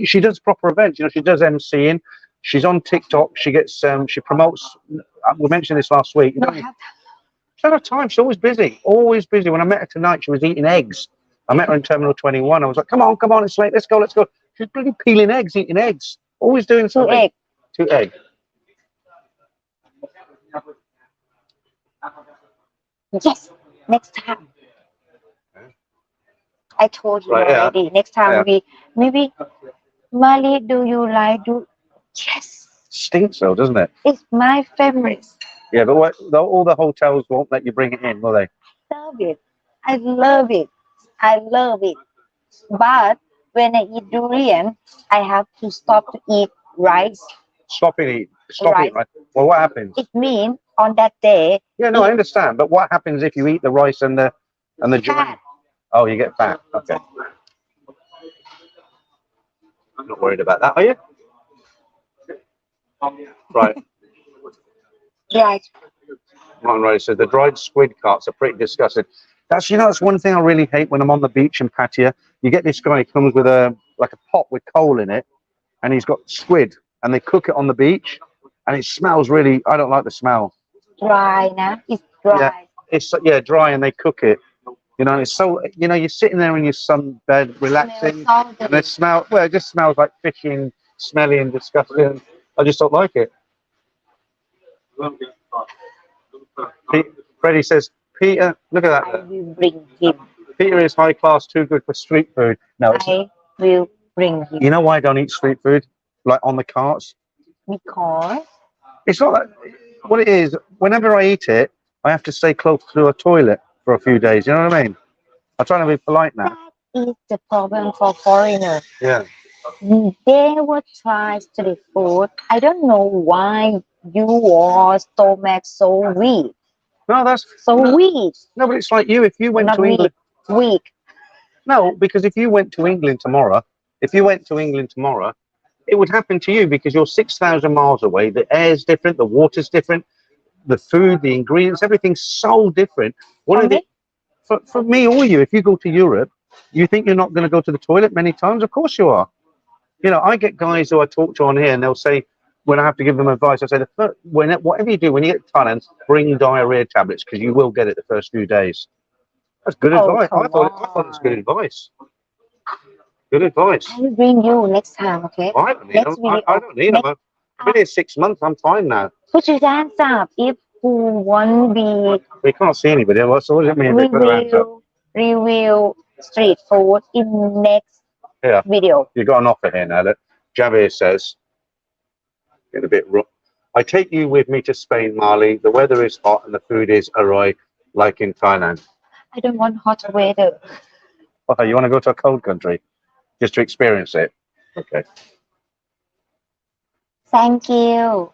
she does proper events. She does MCing. She's on TikTok. She gets, she promotes, we mentioned this last week. no She have doesn't have time. She's always busy, always busy. When I met her tonight, she was eating eggs. I met her in Terminal 21. I was like, come on, it's late. Let's go. She's bloody peeling eggs, eating eggs, always doing 2 something. egg. 2 egg. Yes, next time. I told you Right, yeah. already. Next time Yeah. we maybe Mali, do you like yes. Stinks though, doesn't it? It's my favorite. Yeah, but all the hotels won't let you bring it in, will they? Love it. I love it. I love it. But when I eat durian, I have to stop to eat rice. Stop it. Right. Right? Well, what happens? It means on that day, Yeah, no, I understand. But what happens if you eat the rice and the durian? fat. Oh, you get fat. Okay. I'm not worried about that, are you? Right. Right. Right. So the dried squid carts are pretty disgusting. That's one thing I really hate when I'm on the beach in Pattaya. You get this guy who comes with a pot with coal in it, and he's got squid, and they cook it on the beach, and it smells really. I don't like the smell. Dry, nah? It's Yeah, dry. it's dry, and they cook it. And it's so you're sitting there in your sunbed, relaxing, and it it just smells like fishing, smelly and disgusting. I just don't like it. Freddie says, Peter, look at I that. will bring him. Peter is high class, too good for street food. No, I will bring him. you know why I don't eat street food? Like on the carts? Because It's not that, what it is, whenever I eat it, I have to stay close to a toilet for a few days. You know what I mean? I'm trying to be polite now. that is the problem for foreigners. Yeah. They will try street food. I don't know why your stomach so weak. No, Weak. no, but it's like you, if you went Not to England. weak. No, because if you went to England tomorrow, it would happen to you because you're 6,000 miles away. The air's different, the water's different, the food, the ingredients, everything's so different. For me or you, if you go to Europe, you think you're not going to go to the toilet many times? Of course you are. I get guys who I talk to on here, and they'll say, when I have to give them advice, I say, whatever you do, when you get to Thailand, bring diarrhea tablets because you will get it the first few days. That's good advice. I thought it was good advice. Good advice. I will bring you next time, okay? I don't need them. I don't need them. I've been here 6 months. I'm fine now. Put your hands up if you want be. We can't see anybody. So what does it mean? They put their hands up? Review street food in next Here, video. you got an offer here now that Javier says, getting a bit rough. I take you with me to Spain, Marley. The weather is hot and the food is alright, like in Thailand. I don't want hot weather. Oh, you want to go to a cold country just to experience it? Okay. Thank you.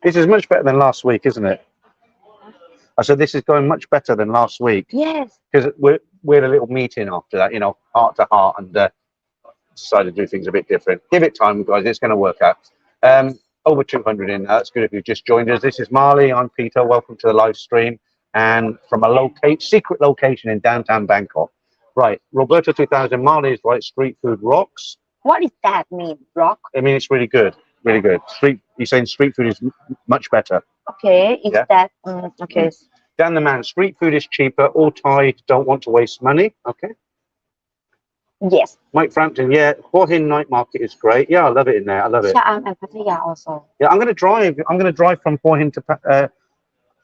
This is much better than last week, isn't it? I said this is going much better than last week. Yes. Because we had a little meeting after that, heart to heart, and decided to do things a bit different. Give it time, guys. It's going to work out. Over 200 in. That's good if you've just joined us. This is Marley. I'm Peter. Welcome to the live stream. And from a secret location in downtown Bangkok. Right. Roberto 2000. Marley is right. Street food rocks. What does that mean, rock? I mean, it's really good. Really good. You're saying street food is much better. Okay. That okay? Dan the man. Street food is cheaper. All Thai don't want to waste money. Okay. Yes. Mike Frampton, yeah. Hua Hin night market is great. Yeah, I love it in there. I love it. Sha'am and Pattaya also. Yeah, I'm going to drive from Hua Hin to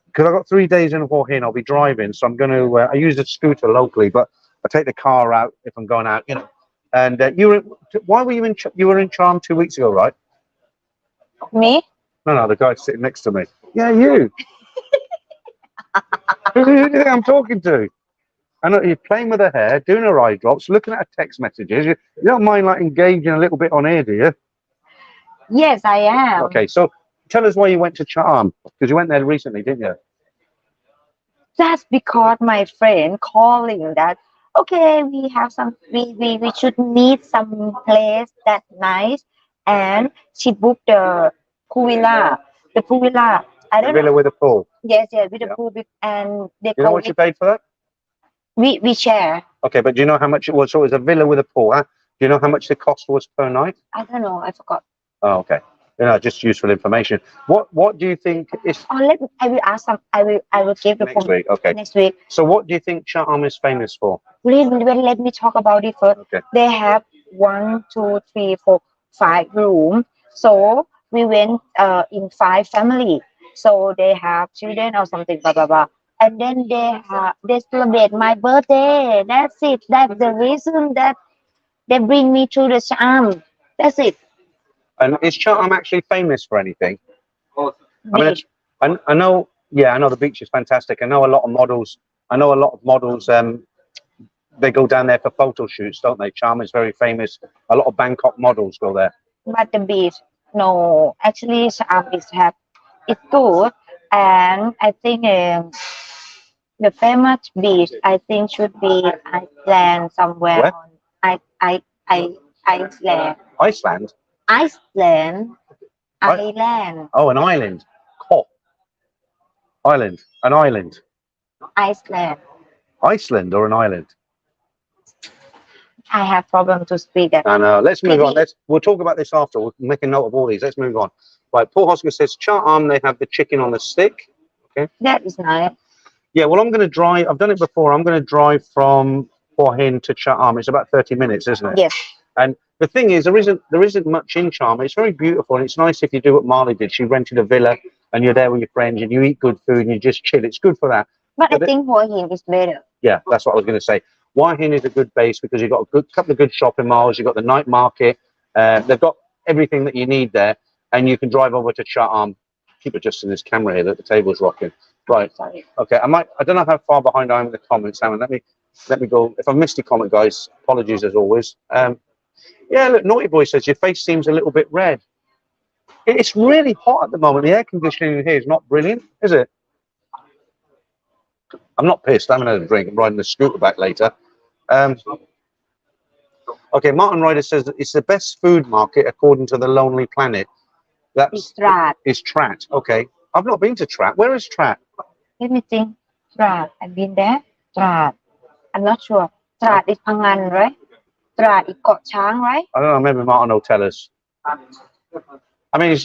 because I've got 3 days in Hua Hin. I'll be driving, so I'm going to. I use a scooter locally, but I take the car out if I'm going out. And why were you in? You were in Charm 2 weeks ago, right? Me? No, the guy sitting next to me. Yeah, you. Who do you think I'm talking to? I know you're playing with her hair, doing her eye drops, looking at her text messages. You don't mind engaging a little bit on here, do you? Yes, I am. Okay, so tell us why you went to Charm, because you went there recently, didn't you? That's because my friend calling that. Okay, we have some. We should meet some place that's nice, and she booked the pool villa. The pool villa. I don't know. Villa with a pool. Yes, with the pool, and they. You know what you paid for that? We share. Okay, but do you know how much it was? So it was a villa with a pool, huh? Do you know how much the cost was per night? I don't know. I forgot. Oh, okay. Just useful information. What do you think is? Oh, I will ask some. I will give the next week. Okay. Next week. So what do you think Charm is famous for? Let me talk about it first. Okay. They have 1, 2, 3, 4, 5 rooms. So we went in 5 family. So they have children or something, blah blah blah. And then they celebrate my birthday. That's it. That's the reason that they bring me to the Charm. That's it. And is Charm actually famous for anything? I mean, I know. Yeah, I know the beach is fantastic. I know a lot of models. they go down there for photo shoots, don't they? Charm is very famous. A lot of Bangkok models go there. But the beach, no, actually, Siam is have it's good, and I think the famous beach I think should be Iceland somewhere Where? on Iceland. Iceland. Iceland, I- Island, Oh, an island. Kop. Island. An island. Iceland. Iceland or an island. I have problem to speak that. And let's move on. Maybe- We'll talk about this after. We'll make a note of all these. Let's move on. Right, Paul Hoskins says, Charm, they have the chicken on the stick. Okay. That is nice. Yeah, well, I'm going to drive. I've done it before. I'm going to drive from Hua Hin to Charm. It's about 30 minutes, isn't it? Yes. And the thing is, there isn't much in Charm. It's very beautiful, and it's nice if you do what Marley did. She rented a villa, and you're there with your friends, and you eat good food, and you just chill. It's good for that. But I think Hua Hin is better. Yeah, that's what I was going to say. Hua Hin is a good base because you've got a good couple of good shopping malls. You've got the night market. They've got everything that you need there, and you can drive over to Charm. Keep adjusting this camera here that the table's rocking. Right. Sorry. Okay. I don't know how far behind I am in the comments, Sam. Let me go. If I've missed a comment, guys, apologies as always. Yeah, look, Naughty Boy says your face seems a little bit red. It's really hot at the moment. The air conditioning in here is not brilliant, is it? I'm not pissed. I'm having a drink. I'm riding the scooter back later. Okay, Martin Ryder says that it's the best food market according to the Lonely Planet. It's Trat. It's Trat. Okay. I've not been to Trat. Where is Trat? Let me think. Trat. I've been there. Trat. I'm not sure. Trat is Phangan, right? Trat is Koh Chang, right? I don't know. Maybe Martin will tell us. I mean,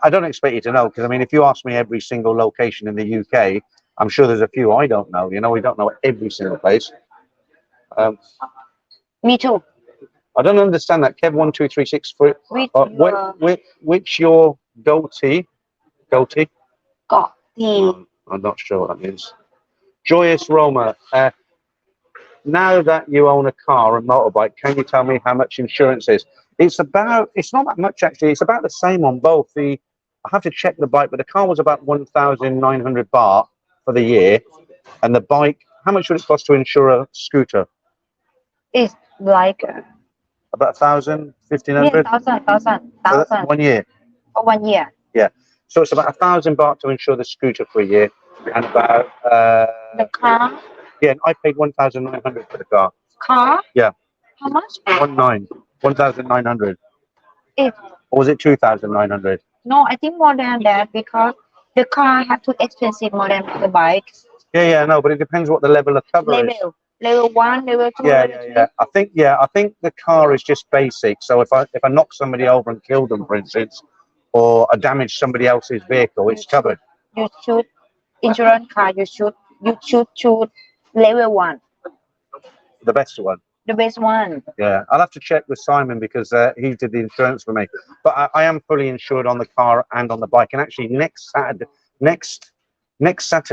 I don't expect you to know because, I mean, if you ask me every single location in the UK, I'm sure there's a few I don't know. You know, we don't know every single place. Me too. I don't understand that. Kev1236 for which your goatee? Got the I'm not sure what that means. Joyous Roma. Now that you own a car and motorbike, can you tell me how much insurance is? It's not that much actually. It's about the same on both. I have to check the bike, but the car was about 1,900 baht for the year, and the bike. How much would it cost to insure a scooter? It's like About 1,000, 1,500. Yeah, thousand. 1 year. Oh, 1 year. Yeah. So it's about 1,000 baht to insure the scooter for a year, and about The car. yeah. I paid 1,900 for the car. Car. Yeah. How much? 1,900. It. Or was it 2,900? No, I think more than that because the car have too expensive more than the bike. Yeah, no, but it depends what the level of cover is. Level 1, level 2. Yeah, level 3. I think the car is just basic. So if I knock somebody over and kill them, for instance, or I damage somebody else's vehicle, it's covered. You should insurance car. You should choose level 1, The best one. the best one. Yeah, I'll have to check with Simon because he did the insurance for me. But I am fully insured on the car and on the bike. And actually, next Saturday,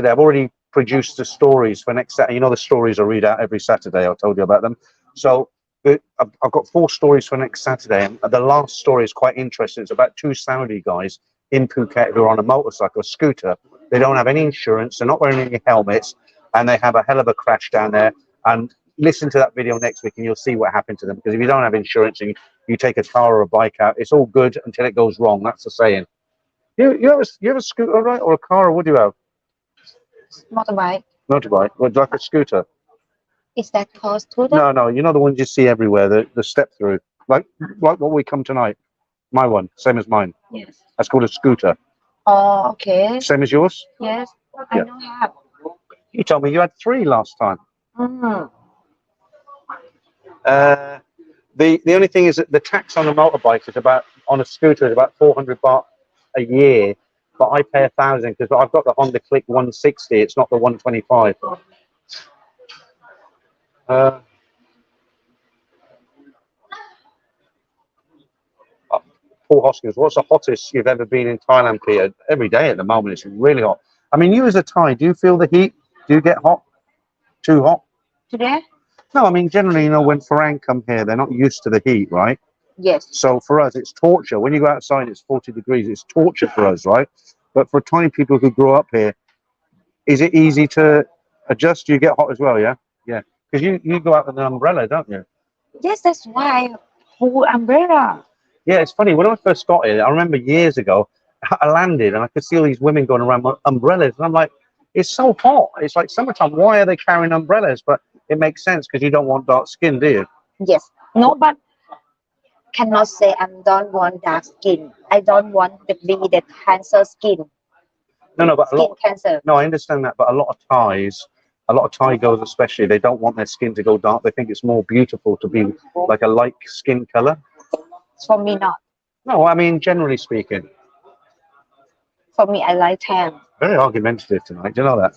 I've already produced the stories for next Saturday. You know the stories I read out every Saturday. I told you about them. So I've got 4 stories for next Saturday, and the last story is quite interesting. It's about 2 Saudi guys in Phuket who are on a motorcycle, a scooter. They don't have any insurance. They're not wearing any helmets, and they have a hell of a crash down there. And listen to that video next week, and you'll see what happened to them. Because if you don't have insurance and you take a car or a bike out, it's all good until it goes wrong. That's the saying. You have a scooter, right, or a car, or what do you have? Motorbike. Motorbike, well, like a scooter. Is that cost to the? No, you know the ones you see everywhere, the step through, like what we come tonight. My one, same as mine. Yes. That's called a scooter. Oh, okay. Same as yours. Yes, Yeah. I don't have. You told me you had 3 last time. Mm. The only thing is that the tax on a motorbike is on a scooter is about 400 baht a year, but I pay 1,000 because I've got the Honda Click 160. It's not the 125. Paul Hoskins, what's the hottest you've ever been in Thailand, Peter? Every day at the moment, it's really hot. I mean, you as a Thai, do you feel the heat? Do you get hot? Too hot? Today? No, I mean, generally, you know, when Farang come here, they're not used to the heat, right? Yes. So for us, it's torture. When you go outside, it's 40 degrees. It's torture for us, right? But for Thai people who grow up here, is it easy to adjust? Do you get hot as well, yeah? Yeah. Because you go out with an umbrella, don't you? Yes, that's why whole umbrella. Yeah, it's funny. When I first got here, I remember years ago, I landed and I could see all these women going around with umbrellas, and I'm like, it's so hot. It's like summertime. Why are they carrying umbrellas? But it makes sense because you don't want dark skin, do you? Yes. No, but cannot say I don't want dark skin. I don't want to be the cancer skin. No, no, but a Skin lot. cancer. No, I understand that, but a lot of Thais, a lot of Thai girls especially, they don't want their skin to go dark. They think it's more beautiful to be like a light skin color. For me, not. No, I mean generally speaking. For me, I like tan. Very argumentative tonight. Do you know that?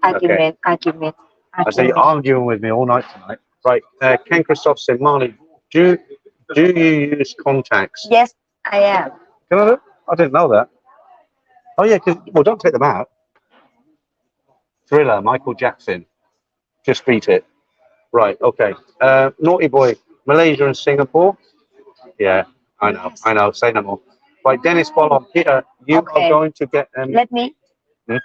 Argument, argument, I say you're argument. arguing with me all night tonight. Right, Ken Christoph said, Marley, do you use contacts? Yes, I am. Can I do? I didn't know that. Oh yeah, well, don't take them out. Thriller, Michael Jackson, just beat it. Right, okay. Naughty boy, Malaysia and Singapore. Yeah, I know. Say no more. Right, Dennis Bollon, Peter, you Okay. are going to get Let me. Hmm?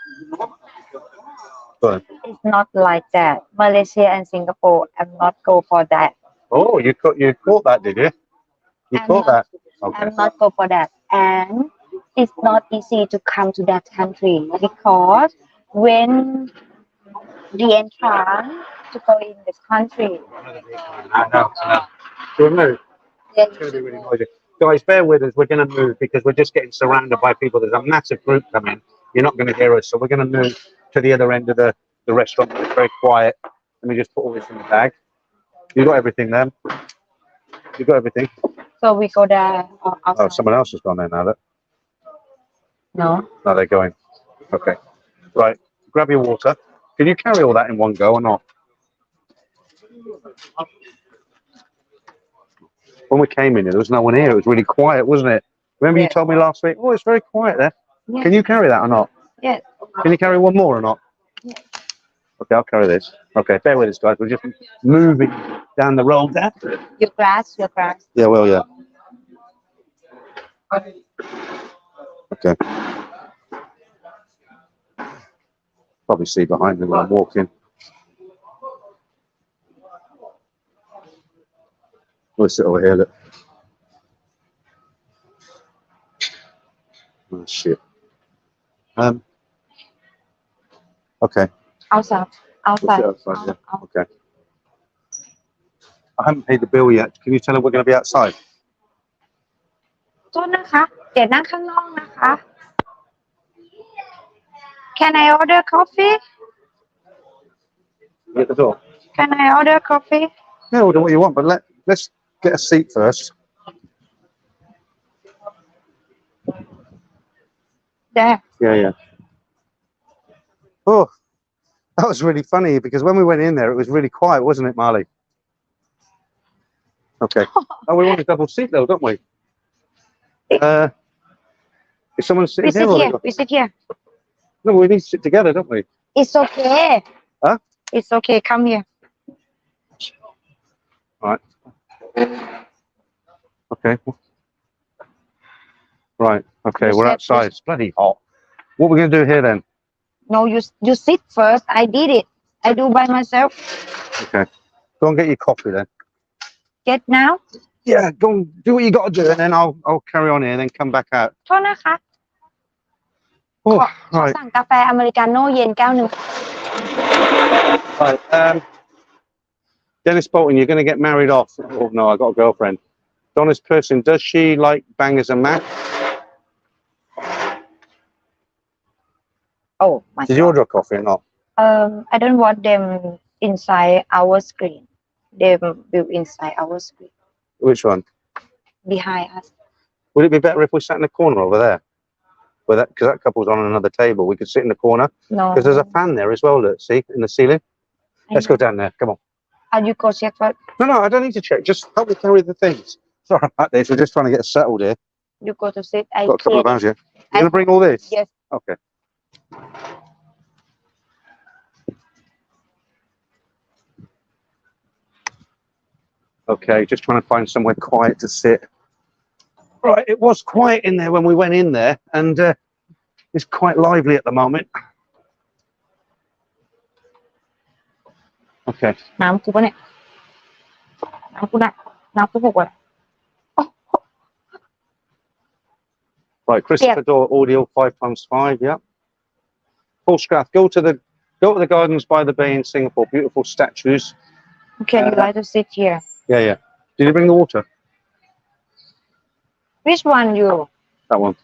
Go on. It's not like that. Malaysia and Singapore, I'm not go for that. Oh, you caught that, did you? You I'm caught not, that? Okay. I'm not go for that. And it's not easy to come to that country because when the entrance to go in this country, I know. Should we move? then It's going to be really noisy. Guys, bear with us. We're going to move because we're just getting surrounded by people. There's a massive group coming. You're not going to hear us. So we're going to move to the other end of the restaurant. It's very quiet. Let me just put all this in the bag. You got everything then? You got everything? so we go there Oh, outside. someone else has gone there now. No. No, they're going. Okay. Right. Grab your water. Can you carry all that in one go or not? When we came in here, there was no one here. It was really quiet, wasn't it? Remember you Yeah. told me last week, oh, it's very quiet there. Yeah. Can you carry that or not? Yes. Can you carry one more or not? Yeah. Okay, I'll carry this. Okay, bear with us, guys. We're just moving down the road there. Your grass, your grass. Yeah, well, yeah. Okay. Probably see behind me when I'm walking. We'll sit over here, look. Oh, shit. Okay. Outside. We'll Outside. sit outside, yeah. Okay. I haven't paid the bill yet. Can you tell her we're going to be outside? โทษนะคะ เดี๋ยวนั่งข้างนอกนะคะ Can I order coffee? At the door. Can I order coffee? Yeah, order what you want, but let's get a seat first. There. Yeah. Oh, that was really funny because when we went in there, it was really quiet, wasn't it, Marley? Okay. Oh, we want a double seat though, don't we? Is someone sitting We sit here? here. We sit here. No, we need to sit together, don't we? It's okay. Huh? It's okay. Come here. All right. Okay. Right. Okay, You we're said outside. It's bloody hot. What are we going to do here then? No, you sit first. I did it. I do by myself. Okay. Go and get your coffee then. Get now. Yeah, go and do what you got to do, and then I'll carry on here and then come back out. โทษนะคะ Oh, ขอ right. สั่งกาแฟอเมริกาโน่เย็นแก้วหนึ่ง Right. Dennis Bolton, you're going to get married off. Oh no, I got a girlfriend. Donna's person, does she like bangers and mash? Oh my Did you order a coffee or not? I don't want them inside our screen. They will inside our screen. Which one? Behind us. Would it be better if we sat in the corner over there? Because that couple's on another table. We could sit in the corner. No. Because there's a fan there as well, look, see, in the ceiling. Let's go down there. Come on. You go check first. No, I don't need to check. Just help me carry the things. Sorry about this. We're just trying to get settled here. You go to sit. I Got a couple of clean hours here. You going to bring all this? Yes. Okay. Okay, just trying to find somewhere quiet to sit. Right, it was quiet in there when we went in there, and it's quite lively at the moment. Okay. น้ำกูปะเนี่ยน้ำกูนะน้ำกูหกเลย Right, Christopher Door audio 5x5. Yeah. Paul Strath, go to the gardens by the bay in Singapore. Beautiful statues. Okay, you like to sit here. Yeah, yeah. Did you bring the water? Which one you? That one.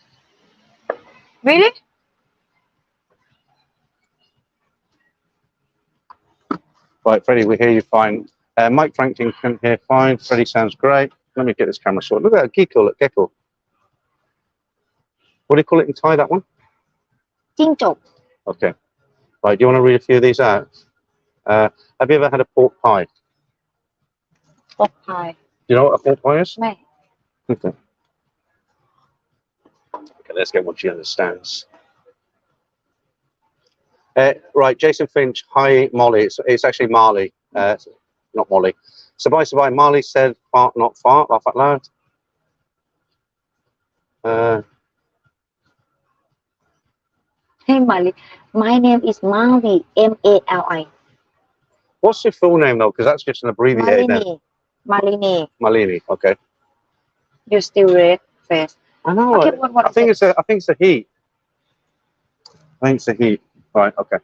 Really? Right, Freddie, we hear you fine. Mike Franklin can hear fine. Freddie sounds great. Let me get this camera sorted. Look at that gecko. Look, gecko. What do you call it in Thai, that one? จิ้งจก Okay. Right, do you want to read a few of these out? Have you ever had a pork pie? ปกพาย Do you know what a pork pie is? ไม่ Okay. Okay, let's get what she understands. Right, Jason Finch. Hi, Molly. It's actually Marley, not Molly. Sabai. Marley said fart, not fart. Laugh out loud. Hey Mali, my name is Mali, M-A-L-I. What's your full name though? Because that's just an abbreviated name. Malini. Malini. Okay. You still red face. I know. Okay, what I think it's a he. I think it's a he. Right. Okay.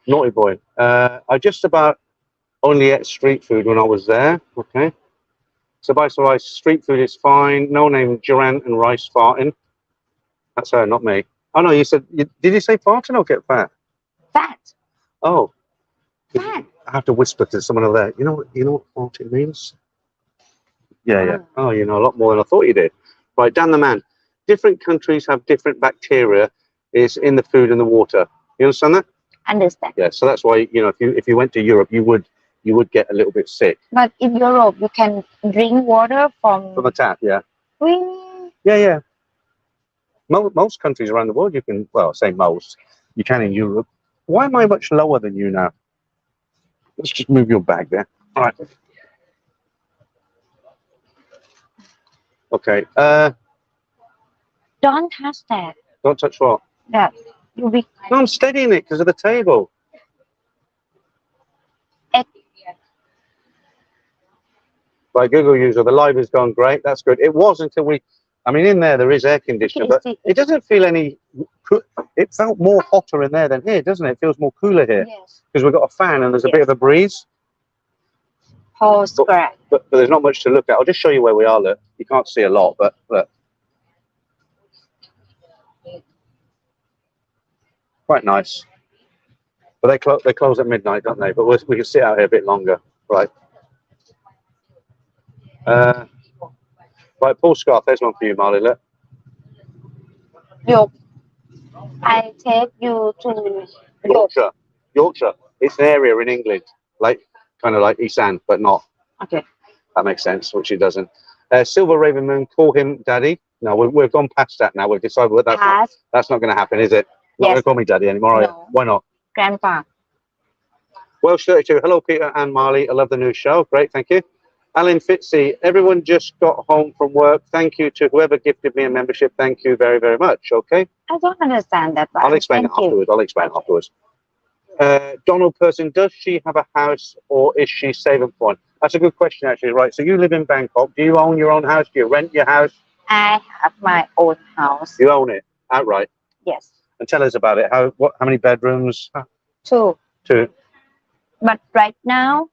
Naughty boy. I just about only ate street food when I was there. Okay. Sabai, street food is fine. No name, Duran and Rice farting. That's her, not me. Oh no, you said. Did you say farting or get fat? Fat. Oh. Fat. I have to whisper to someone over there. You know what farting means? Yeah. Oh, you know a lot more than I thought you did. Right, Dan the man. Different countries have different bacteria is in the food and the water. You understand that? Understand. Yeah. So that's why if you went to Europe, you would get a little bit sick. But in Europe, you can drink water from From the tap. Yeah. Really? Yeah. Most countries around the world, you can. Well, say most. You can in Europe. Why am I much lower than you now? Let's just move your bag there. All right. Okay. Don't touch that. Don't touch what? That you be. No, I'm steadying it because of the table. Right, Google user, the live has gone great. That's good. It was until in there is air conditioning, but it doesn't feel any. It felt more hotter in there than here, doesn't it? It feels more cooler here. Yes. Because we've got a fan and there's a bit of a breeze. But there's not much to look at. I'll just show you where we are. Look, you can't see a lot, but look. Quite nice. But they close at midnight, don't they? But we can sit out here a bit longer. Right. Right, Paul Scarf, there's one for you, Marley. Look. York. I take you to Yorkshire. It's an area in England, kind of like East End, but not. Okay. That makes sense, which he doesn't. Silver Raven Moon, call him Daddy. No, we've gone past that now. We've decided that's not going to happen, is it? Not going to call me Daddy anymore. No. Why not? Grandpa. Welsh 32. Hello, Peter and Marley. I love the new show. Great, thank you. Alan Fitzy, everyone just got home from work. Thank you to whoever gifted me a membership. Thank you very, very much. Okay. I don't understand that. I'll explain it afterwards. Donald Person, does she have a house or is she saving for one? That's a good question, actually. Right. So you live in Bangkok. Do you own your own house? Do you rent your house? I have my own house. You own it outright? Yes. And tell us about it. How many bedrooms? 2. But right now,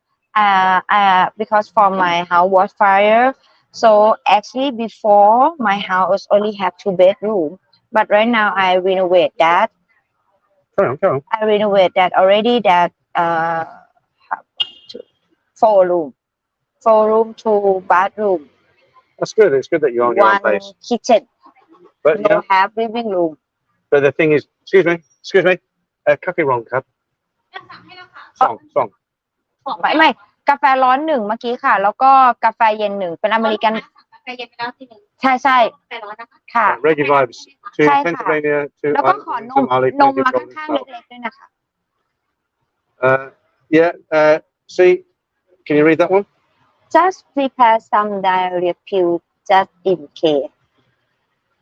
because for my house was fire, so actually before my house only have 2 bedrooms. But right now I renovate that. Carry on. I renovate that already. That 4 room, 2 bathroom. That's good. It's good that you own your own place. 1 kitchen. But no have living room. But the thing is, excuse me. Coffee wrong cup. Song. ไม่กาแฟร้อน 1เมื่อกี้ค่ะแล้วก็กาแฟเย็น 1เป็นอเมริกันกาแฟเย็นไปแล้วที 1ใช่ๆกาแฟร้อนนะคะค่ะ Reggae vibes to Pennsylvania to แล้วก็ขอนมมาข้างๆเล็กๆด้วยนะคะ see, can you read that one? Just prepare some diarrhea pill just in case.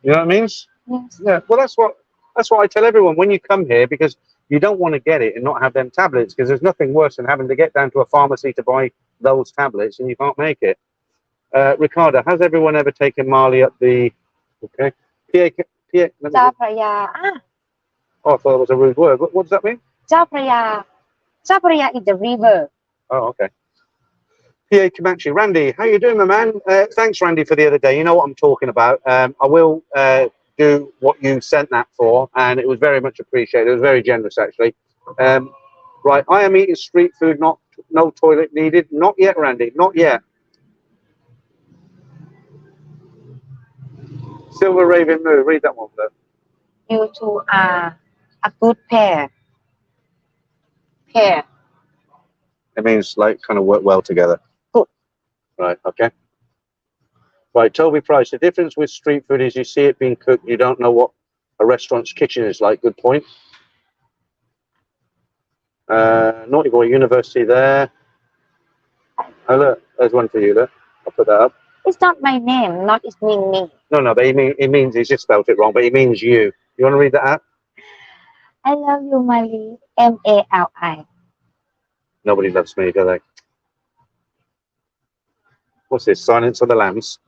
You know what it means? Yes. Yeah. Well, that's what I tell everyone when you come here, because you don't want to get it and not have them tablets, because there's nothing worse than having to get down to a pharmacy to buy those tablets and you can't make it. Ricardo, has everyone ever taken Marley up the... Okay. Pierre, เจ้าพระยา oh, I thought it was a rude word. What does that mean? เจ้าพระยา เจ้าพระยา is the river. Oh, okay. Pierre Comanche. Randy, how you doing, my man? Thanks, Randy, for the other day. You know what I'm talking about. I will do what you sent that for, and it was very much appreciated. It was very generous, actually. Right, I am eating street food, no toilet needed. Not yet, Randy, not yet. Silver Raven Moo, read that one, please. You two are a good pair. Pair. It means like kind of work well together. Good. Right, okay. Right, Toby Price. The difference with street food is you see it being cooked, you don't know what a restaurant's kitchen is like. Good point. Naughty Boy University there. Oh, look, there's one for you, look. I'll put that up. It's not my name, not it's mean me. No, but it means he's just spelled it wrong, but he means you. You want to read that out? I love you, Mali. M-A-L-I. Nobody loves me, do they? What's this? Silence of the Lambs.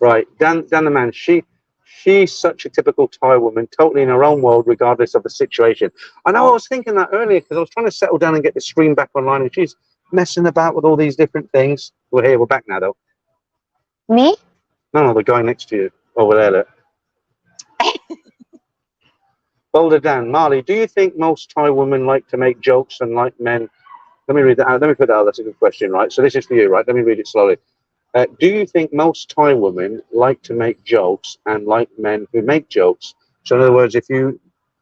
Right, Dan the man. She's such a typical Thai woman, totally in her own world, regardless of the situation. I know I was thinking that earlier because I was trying to settle down and get the stream back online, and she's messing about with all these different things. We're here. We're back now, though. Me? No, the guy next to you. Over there, look. Boulder Dan. Marley, do you think most Thai women like to make jokes and like men? Let me read that out. Let me put that out. That's a good question, right? So this is for you, right? Let me read it slowly. Do you think most Thai women like to make jokes and like men who make jokes? So in other words, if you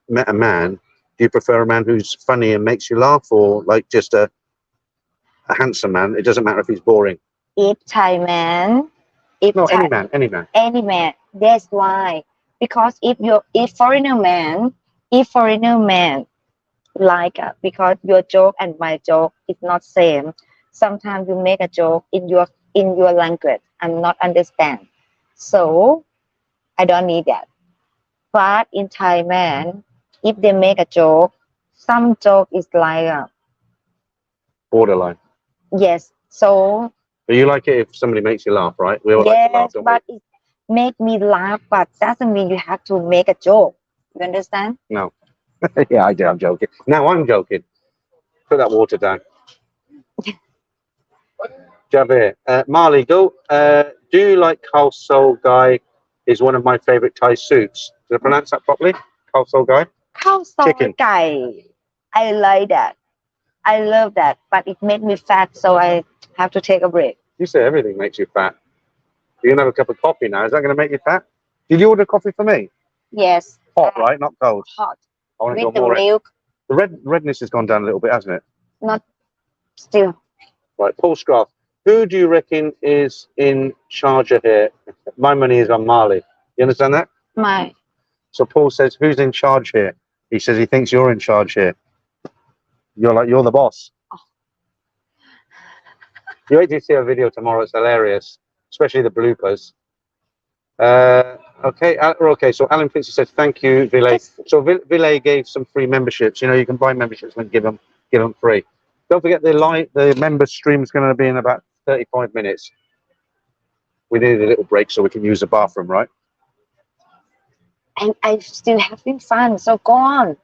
met a man, do you prefer a man who's funny and makes you laugh, or like just a handsome man? It doesn't matter if he's boring. If Thai man, any man. That's why. Because if foreigner man like because your joke and my joke is not same. Sometimes you make a joke in your language and not understand. So I don't need that. But in Thai man, if they make a joke, some joke is like borderline. Yes. So. But you like it if somebody makes you laugh, right? We all like to laugh, don't but we? it make me laugh, but doesn't mean you have to make a joke. You understand? No. Yeah, I do. I'm joking. Now I'm joking. Put that water down. Javier. Marley, go. Do you like Khao Soul Guy? Is one of my favorite Thai suits. Did I pronounce that properly? Khao Soul Guy? Khao Soul Guy. I like that. I love that. But it made me fat, so I have to take a break. You say everything makes you fat. You're going to have a cup of coffee now. Is that going to make you fat? Did you order coffee for me? Yes. Hot, right? Not cold. Hot. I want with the milk. The redness has gone down a little bit, hasn't it? Not still. Right, Paul Scraff. Who do you reckon is in charge of here? My money is on Marley. You understand that? So Paul says, who's in charge here? He says he thinks you're in charge here. You're the boss. Oh. You wait to see a video tomorrow. It's hilarious, especially the bloopers. Okay. So Alan Fitzey says, thank you, Ville. So Ville gave some free memberships. You know, you can buy memberships and give them free. Don't forget the member stream is going to be in about 35 minutes. We need a little break so we can use the bathroom, right? And I'm still having fun, so go on.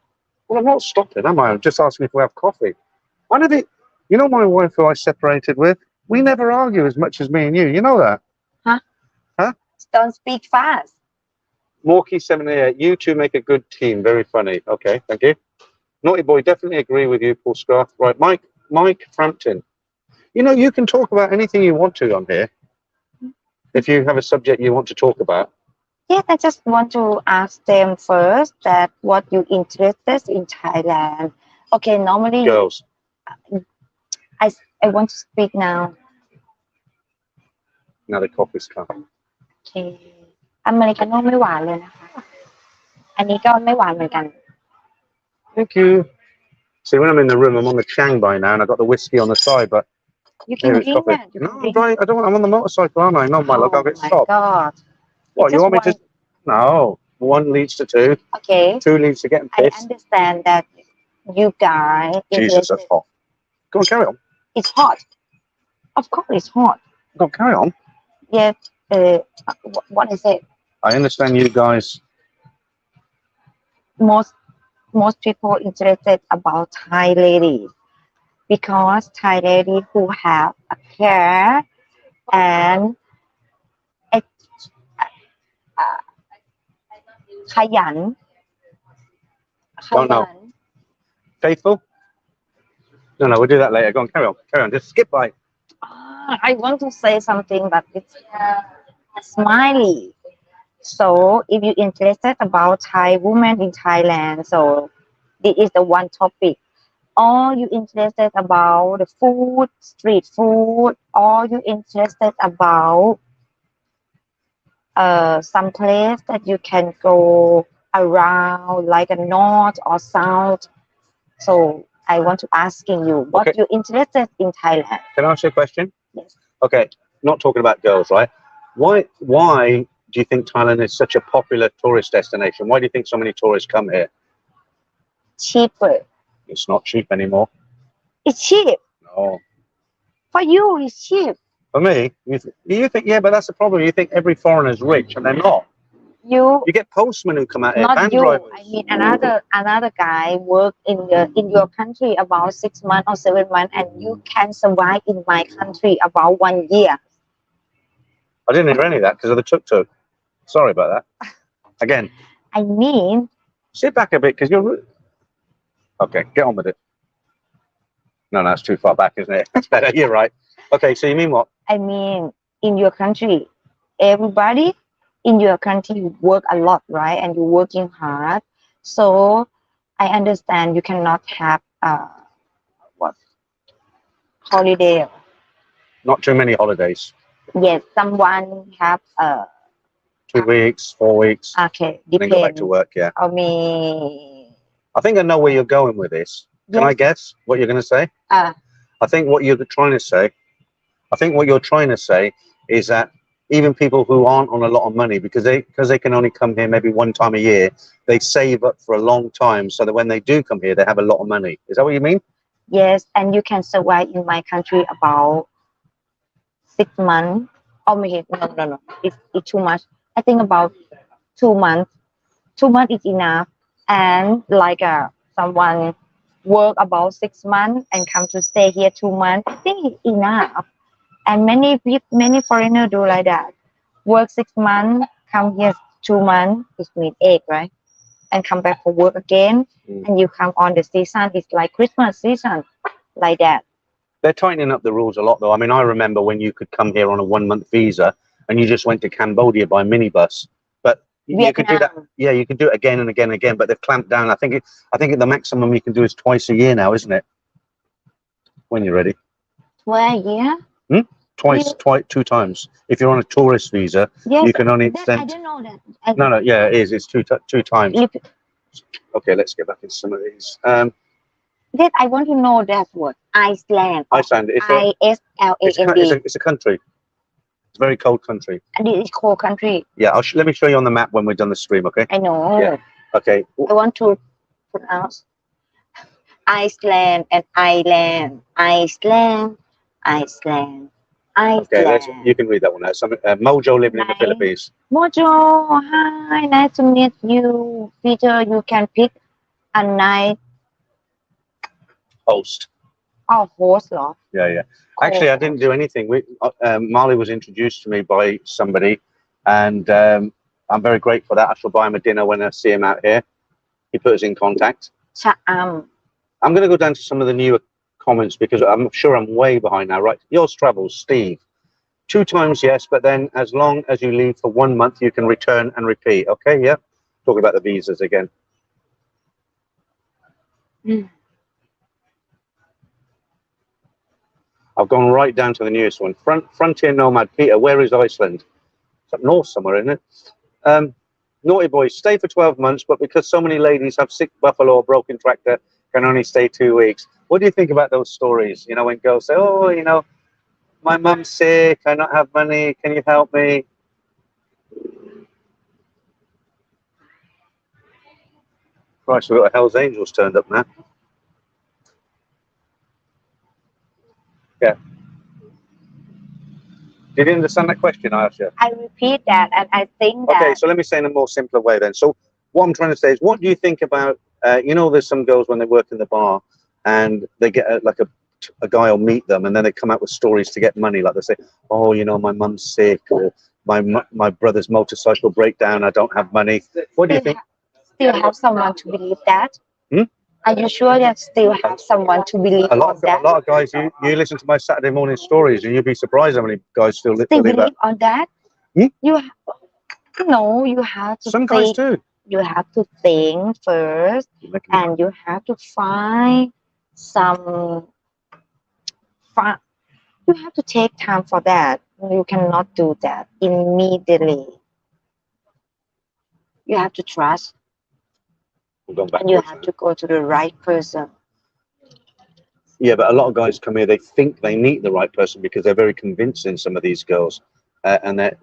Well, I'm not stopping, am I? I'm just asking if we have coffee. You know my wife who I separated with? We never argue as much as me and you. You know that? Huh? Don't speak fast. Morky78, you two make a good team. Very funny. Okay, thank you. Naughty Boy, definitely agree with you, Paul Scarth. Right, Mike Frampton. You know, you can talk about anything you want to on here. If you have a subject you want to talk about. Yes, I just want to ask them first that what you interested in Thailand. Okay, normally girls. I want to speak now. Now the coffee's come. Okay. อเมริกาโน่ไม่หวานเลยนะคะ อันนี้ก็ไม่หวานเหมือนกัน Thank you. See, when I'm in the room, I'm on the Chang by now, and I've got the whiskey on the side, but you can drink that. No, I'm right. I don't want. I'm on the motorcycle, aren't I? No, my luck. I'll get stopped. Oh my God. What, you want me to? No. One leads to two. Okay. Two leads to getting pissed. I understand that you guys Jesus, that's interested. hot. Go on, carry on. It's hot. Of course, it's hot. Go on, carry on. Yes. What I said. I understand you guys. Most people interested about Thai ladies because Thai lady who have a care and ex- uh, ขยัน Don't know. Faithful? No, we'll do that later. Go on, carry on. Carry on. Just skip by. I want to say something, but it's smiley. So, if you're interested about Thai women in Thailand, so this is the one topic. Or you interested about the food, street food, or you interested about some place that you can go around, like a north or south. So I want to asking you, what Okay. you interested in Thailand? Can I ask you a question? Yes. Okay, not talking about girls, right? Why do you think Thailand is such a popular tourist destination? Why do you think so many tourists come here? Cheaper. It's not cheap anymore. It's cheap. No. For you, it's cheap. For me, you think, yeah, but that's the problem. You think every foreigner is rich, and they're not. You You get postmen who come out here, not van you. drivers. I mean another guy work in your country about 6 months or 7 months, and you can survive in my country about 1 year. I didn't hear any of that because of the tuk-tuk. Sorry about that. Again, I mean, sit back a bit because you're... Okay, get on with it. No, it's too far back, isn't it? That's better. You're right. Okay, so you mean what? I mean, in your country, everybody in your country work a lot, right? And you're working hard. So I understand you cannot have what holiday. Not too many holidays. Yes, someone have 2 weeks, 4 weeks, okay, then go back depend. to work, yeah. I mean, I think I know where you're going with this. Can I guess what you're going to say? I think what you're trying to say, is that even people who aren't on a lot of money, because they can only come here maybe one time a year, they save up for a long time so that when they do come here, they have a lot of money. Is that what you mean? Yes, and you can survive in my country about 6 months. Oh, maybe no. It's too much. I think about 2 months. 2 months is enough. And like someone work about 6 months and come to stay here 2 months, I think it's enough. And many foreigners do like that. Work 6 months, come here 2 months, it's mean 8, right? And come back for work again. And you come on the season, it's like Christmas season, like that. They're tightening up the rules a lot, though. I mean, I remember when you could come here on a 1-month visa and you just went to Cambodia by minibus. But you could do that. Yeah, you could do it again and again and again. But they've clamped down. I think the maximum you can do is twice a year now, isn't it? When you're ready. Twice a year? Twice, 2 times. If you're on a tourist visa, yes, you can only extend. I don't know that. No, yeah, it is. It's 2 times. Okay, let's get back into some of these. That I want to know that word. Iceland. Iceland. ISLAND. It's a country. It's a very cold country. And it is cold country. Yeah, let me show you on the map when we're done the stream, okay? I know. Yeah. Okay. I want to pronounce Iceland and Ireland. Iceland. Okay, you can read that one out. Mojo living in the Philippines. Mojo, hi, nice to meet you. Peter, you can pick a night host. Oh, host, love. Yeah. Actually, I didn't do anything. Marley was introduced to me by somebody, and I'm very grateful for that. I shall buy him a dinner when I see him out here. He put us in contact. I'm going to go down to some of the newer comments because I'm sure I'm way behind now. Right, yours travels, Steve. 2 times, yes, but then as long as you leave for 1 month, you can return and repeat. Okay, yeah. Talking about the visas again. I've gone right down to the newest one. Frontier Nomad. Peter, where is Iceland? It's up north somewhere, isn't it? Naughty boys, stay for 12 months, but because so many ladies have sick buffalo or broken tractor, can only stay 2 weeks. What do you think about those stories? You know, when girls say, oh, you know, my mum's sick, I don't have money, can you help me? Christ, we've got a Hell's Angels turned up now. Did you understand that question I asked you? I repeat that, and I think Okay, that so let me say in a more simpler way then. So what I'm trying to say is, what do you think about, you know, there's some girls when they work in the bar and they get a guy will meet them and then they come out with stories to get money. Like they say, oh, you know, my mum's sick, or my brother's motorcycle breakdown, I don't have money. What do you think? still have someone to believe that. Hmm? Are you sure that still have someone to believe A lot on that? of guys, you listen to my Saturday morning stories and you'll be surprised how many guys still Still believe that. believe on that? Hmm? No, you have to Some guys think. do. You have to think first, and you have to find some. You have to take time for that. You cannot do that immediately. You have to trust, and you have to go to the right person. Yeah, but a lot of guys come here, they think they meet the right person because they're very convincing, some of these girls, and they're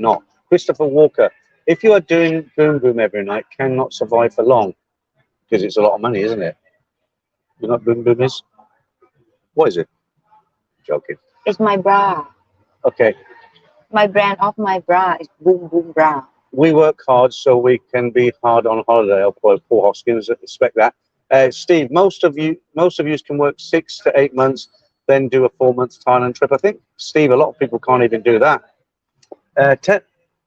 not. Christopher Walker, if you are doing boom boom every night, cannot survive for long because it's a lot of money, isn't it? You know what boom boom is? What is it? Joking. It's my bra. Okay, My brand of my bra is Boom Boom Bra. we work hard so we can be hard on holiday. I'll Paul Hoskins, respect that. Steve, most of you can work 6 to 8 months, then do a 4-month Thailand trip. I think, Steve, a lot of people can't even do that.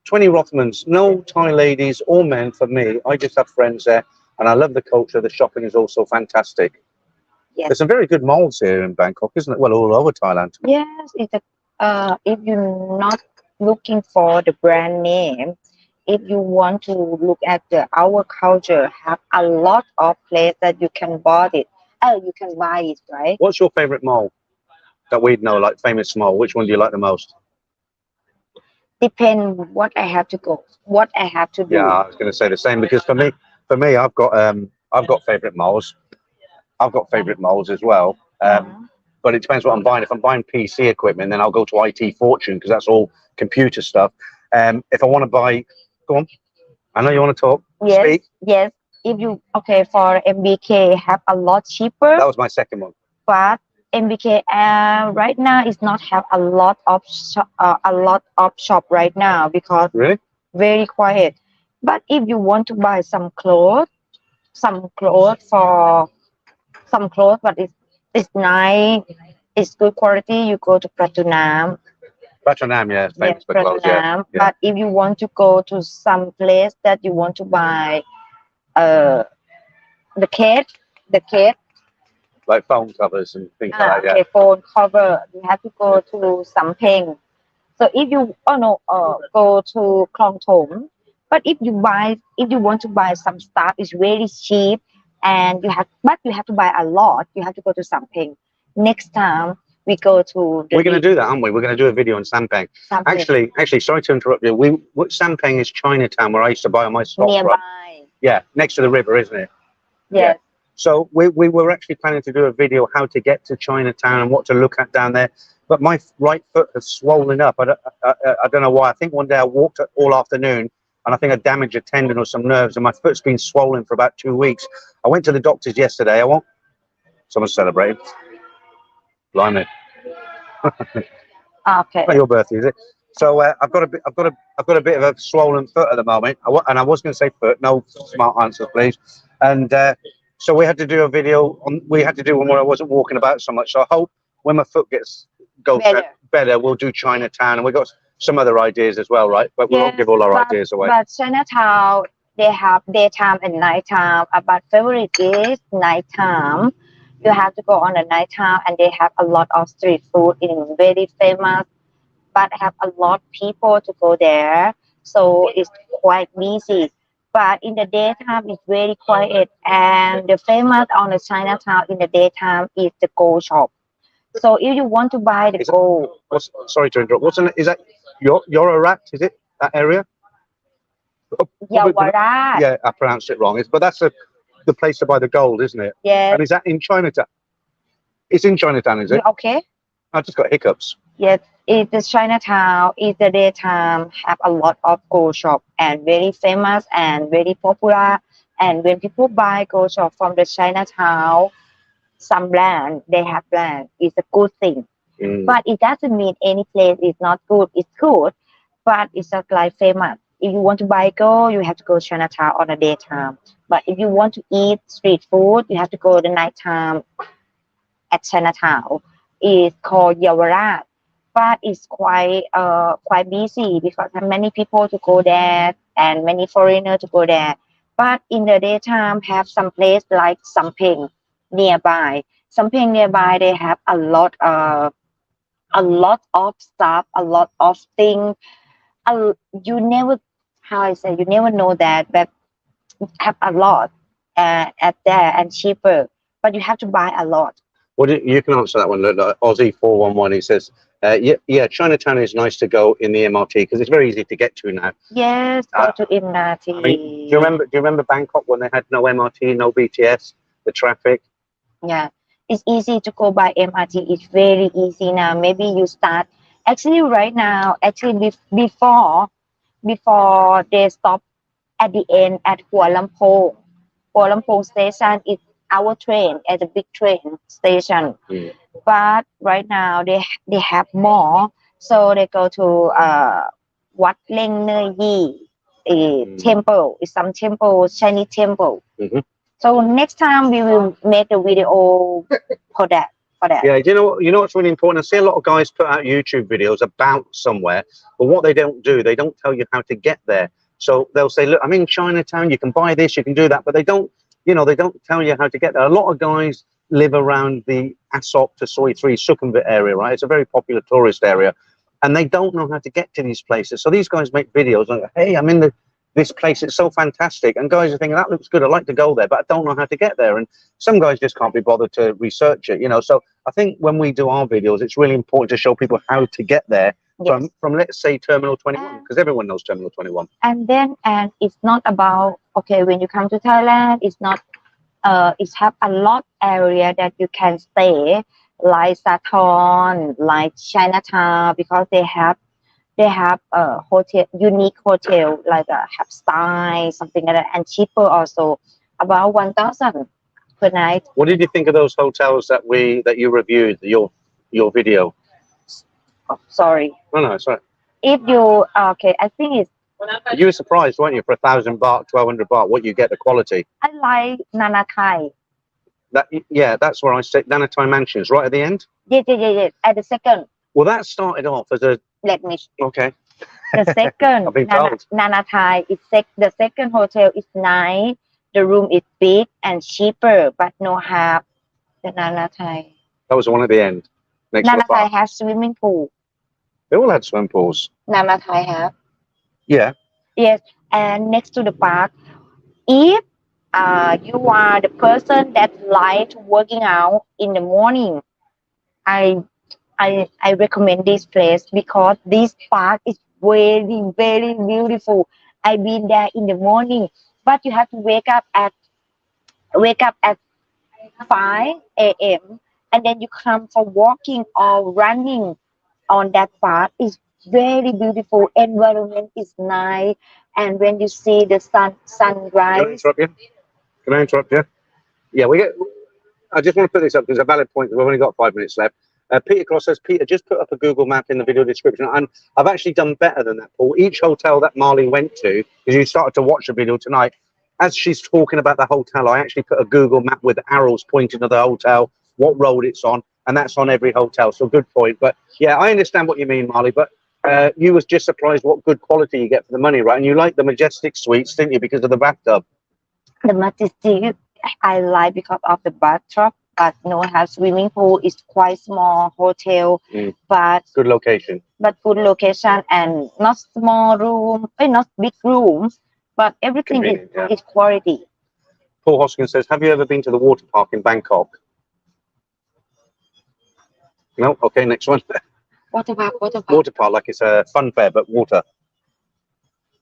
20 Rothmans, no Thai ladies or men for me. I just have friends there, and I love the culture. The shopping is also fantastic. Yes. There's some very good malls here in Bangkok, isn't it? Well, all over Thailand. Yes, if you're not looking for the brand name, if you want to look at our culture, have a lot of place that you can buy it. You can buy it, right? What's your favorite mall that we'd know, like famous mall? Which one do you like the most? Depend what I have to go, what I have to do. Yeah, I was going to say the same because for me, I've got favorite malls. I've got favorite malls as well. But it depends what I'm buying. If I'm buying PC equipment, then I'll go to IT Fortune because that's all computer stuff. If I want to buy, go on. I know you want to talk. Yes, Speak. yes. If you for MBK have a lot cheaper. That was my second one. But MBK right now is not have a lot of shop right now because Really? very quiet. But if you want to buy some clothes for some clothes, but it's nice, it's good quality, you go to Pratunam. Pratunam, yeah, famous for clothes, yeah. But if you want to go to some place that you want to buy the case, like phone covers and things like that. Yeah. Okay, phone cover. You have to go to Sampeng. So if you go to Klong Thom, but if you want to buy some stuff, it's really cheap, and you have to buy a lot. You have to go to Sampeng. Next time we go to. We're going to do that, aren't we? We're going to do a video on Sampeng. Actually, sorry to interrupt you. Sampeng is Chinatown, where I used to buy all my stock nearby. From. Yeah, next to the river, isn't it? Yes. Yeah. So we were actually planning to do a video how to get to Chinatown and what to look at down there. But my right foot has swollen up. I don't know why. I think one day I walked all afternoon and I think I damaged a tendon or some nerves and my foot's been swollen for about 2 weeks. I went to the doctors yesterday. Someone's celebrating. Blimey. Okay. Not your birthday, is it? So I've got a bit of a swollen foot at the moment. And I was going to say foot. No smart answers, please. And so we had to do a video we had to do one where I wasn't walking about so much. So I hope when my foot goes better, we'll do Chinatown, and we've got some other ideas as well, right? But we won't give all our ideas away. But Chinatown, they have daytime and nighttime. But favorite is nighttime. You have to go on the nighttime, and they have a lot of street food in very famous, but have a lot of people to go there. So it's quite busy. But in the daytime, it's very quiet. And the famous on the Chinatown in the daytime is the gold shop. So if you want to buy the gold. Sorry to interrupt. Is that Yorarat? Is it that area? Yawarat. Yeah, I pronounced it wrong. But that's the place to buy the gold, isn't it? Yes. And is that in Chinatown? It's in Chinatown, is it? Okay. I just got hiccups. Yes, it's the Chinatown. It's the daytime have a lot of gold shop and very famous and very popular. And when people buy gold shop from the Chinatown, some brand they have brand is a good thing. But it doesn't mean any place is not good. It's good, but it's not like famous. If you want to buy gold, you have to go Chinatown on the daytime. But if you want to eat street food, you have to go the nighttime at Chinatown. It's called Yawarat, but it's quite busy because many people to go there and many foreigners to go there. But in the daytime, have some place like Sampeng nearby. Sampeng nearby, they have a lot of stuff, a lot of things. You never, how I say, you never know that, but have a lot at there and cheaper, but you have to buy a lot. Well, you can answer that one. Aussie 411. He says, yeah, Chinatown is nice to go in the MRT because it's very easy to get to now. Yes, go to MRT. I mean, do you remember Bangkok when they had no MRT, no BTS, the traffic? Yeah, it's easy to go by MRT. It's very easy now. Maybe you start actually right now. Actually, before they stop at the end at Kuala Lumpur. Kuala Lumpur station is our train as a big train station. But right now they have more, so they go to Wat Leng Nai Yi temple. It's some temple, Chinese temple. So next time we will make a video for that. Yeah, you know what's really important? I see a lot of guys put out YouTube videos about somewhere, but what they don't do, they don't tell you how to get there. So they'll say, look, I'm in Chinatown, you can buy this, you can do that, but they don't tell you how to get there. A lot of guys live around the Asop to Soi 3 Sukhumvit area, right? It's a very popular tourist area, and they don't know how to get to these places. So these guys make videos like, hey, I'm in this place, it's so fantastic, and guys are thinking, that looks good, I'd like to go there, but I don't know how to get there. And some guys just can't be bothered to research it, so I think when we do our videos, it's really important to show people how to get there. Yes. From let's say Terminal 21, because everyone knows Terminal 21. And it's not about, okay, when you come to Thailand, it's not it have a lot area that you can stay, like Sathorn, like Chinatown, because they have a hotel, unique hotel, like have style, something like that, and cheaper also, about 1,000 per night. What did you think of those hotels that you reviewed, your video? Oh, sorry. No, sorry. If you I think it's. You were surprised, weren't you, for 1,000 baht, 1,200 baht, what you get, the quality? I like Nanatai. That's where I stayed. Nanatai Mansions, right at the end. Yeah. At the second. Well, that started off as a. Let me. Okay. The second. I've been told. Nanatai. The second hotel is nice. The room is big and cheaper, but no have the Nanatai. That was the one at the end. Nanatai has swimming pool. They all had swimming pools. Nanatai have. Yeah. Yes, and next to the park, if you are the person that like working out in the morning, I recommend this place because this park is very, very beautiful. I've been there in the morning, but you have to wake up at 5 a.m. and then you come for walking or running on that park. Is very beautiful. Environment is nice, and when you see the sunrise. Can I interrupt you? Yeah, I just want to put this up because it's a valid point. We've only got 5 minutes left. Peter Cross says, Peter, just put up a Google map in the video description. And I've actually done better than that, Paul. Each hotel that Marley went to, because you started to watch the video tonight, as she's talking about the hotel, I actually put a Google map with arrows pointing to the hotel, what road it's on, and that's on every hotel. So good point. But yeah, I understand what you mean, Marley, but you was just surprised what good quality you get for the money, right? And you like the Majestic suites, didn't you, because of the bathtub? The Majestic, I like because of the bathtub, but no have swimming pool. It's quite small hotel, but good location. But good location and not small room, not big rooms, but everything is quality. Paul Hoskins says, have you ever been to the water park in Bangkok? No? Okay, next one. Water park. Water park, like it's a fun fair, but water.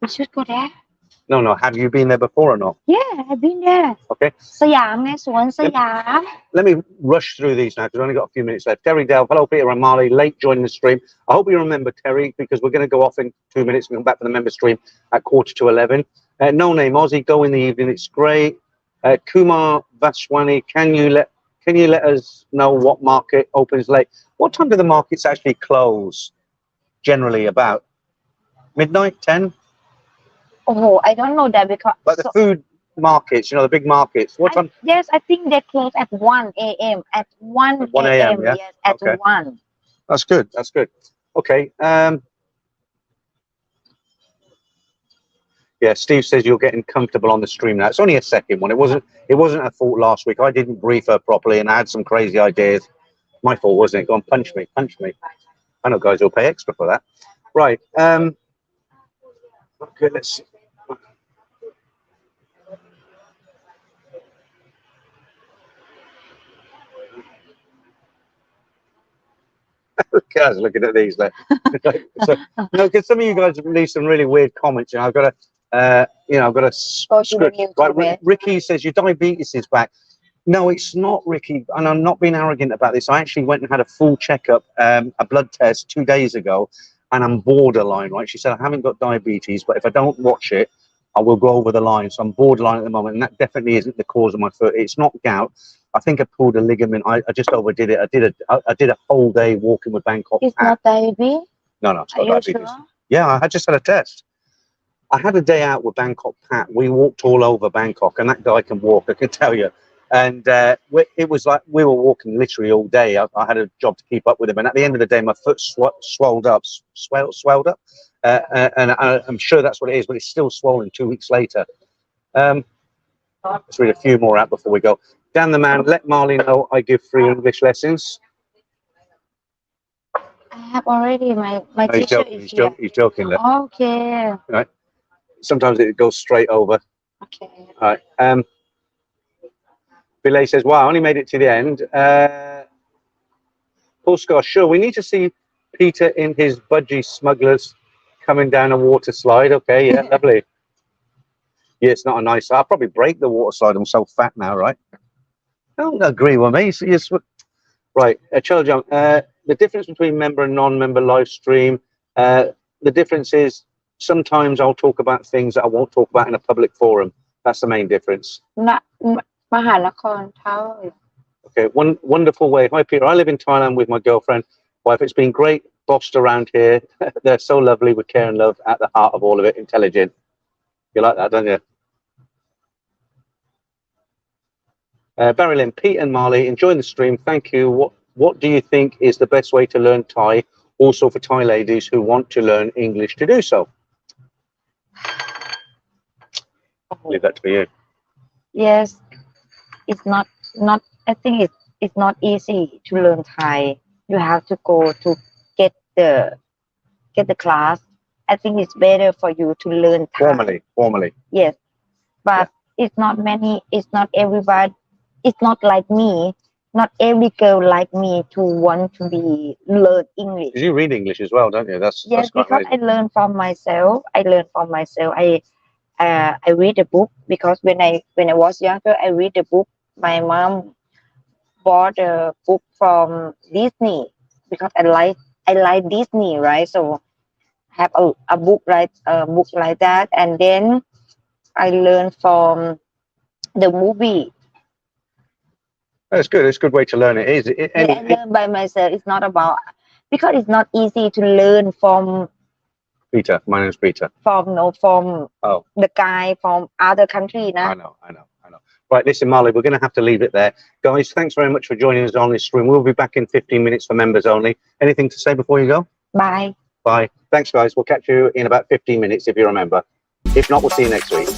We should go there. No. Have you been there before or not? Yeah, I've been there. Okay. Siam, Siam. Let me rush through these now because we've only got a few minutes left. Terry Dale, hello, Peter and Marley, late joining the stream. I hope you remember, Terry, because we're going to go off in 2 minutes and come back for the member stream at 11:15. No name, Aussie, go in the evening. It's great. Kumar Vaswani, can can you let us know what market opens late? What time do the markets actually close? Generally, about midnight, 10. Oh, I don't know that because Like the food markets, you know, the big markets. What time? yes, I think they close at 1 a.m. At 1 1 a.m., yeah? Yes, at Okay. 1. That's good. That's good. Okay. Yeah, Steve says you're getting comfortable on the stream now. It's only a second one. It wasn't a fault last week. I didn't brief her properly and I had some crazy ideas. My fault, wasn't it? Go on, punch me. I know guys will pay extra for that. Right. Okay, let's see. Guys, looking at these there. So, no, because some of you guys leave some really weird comments. You know, I've got to, I've got to script. Right, Ricky says your diabetes is back. No, it's not, Ricky, and I'm not being arrogant about this. I actually went and had a full checkup, a blood test 2 days ago, and I'm borderline. Right? She said I haven't got diabetes, but if I don't watch it, I will go over the line. So I'm borderline at the moment, and that definitely isn't the cause of my foot. It's not gout. I think I pulled a ligament. I just overdid it. I did a whole day walking with Bangkok. It's not diabetes? No, it's not diabetes. Sure? Yeah, I just had a test. I had a day out with Bangkok Pat. We walked all over Bangkok, and that guy can walk, I can tell you. And it was like we were walking literally all day. I had a job to keep up with him. And at the end of the day, my foot swelled up. And I'm sure that's what it is, but it's still swollen 2 weeks later. Let's read a few more out before we go. Dan the man, let Marley know I give free English lessons. I have already my teacher is here. He's joking. Okay. Right. Sometimes it goes straight over. Okay. All right. Billy says, wow, I only made it to the end. Paul Scott, sure, we need to see Peter in his budgie smugglers coming down a water slide. Okay, yeah, lovely. Yeah, it's not a nice. I'll probably break the water slide. I'm so fat now, right? Don't agree with me. So yes, right. Charlie John, the difference between member and non-member live stream, the difference is sometimes I'll talk about things that I won't talk about in a public forum. That's the main difference. Okay, one wonderful way. Hi, Peter. I live in Thailand with my girlfriend. Wife, it's been great. Bossed around here. They're so lovely with care and love at the heart of all of it. Intelligent. You like that, don't you? Barry Lynn, Pete and Marley, enjoying the stream. Thank you. What do you think is the best way to learn Thai? Also for Thai ladies who want to learn English to do so. I'll leave that to you. Yes, it's not. I think it's not easy to learn Thai. You have to go to get the class. I think it's better for you to learn Thai. Formally. Yes, but it's not many. It's not everybody. It's not like me. Not every girl like me to want to learn English. You read English as well, don't you? That's because amazing. I learn from myself. I read a book because when I was younger, I read a book. My mom bought a book from Disney because I like Disney, right? So I have a book like that, and then I learned from the movie. That's good. It's a good way to learn it. I learn by myself. It's not about because it's not easy to learn from Peter. My name's Peter. From the guy from other country. Nah? I know. Right, listen, Marley, we're going to have to leave it there. Guys, thanks very much for joining us on this stream. We'll be back in 15 minutes for members only. Anything to say before you go? Bye. Bye. Thanks, guys. We'll catch you in about 15 minutes if you remember. If not, we'll see you next week.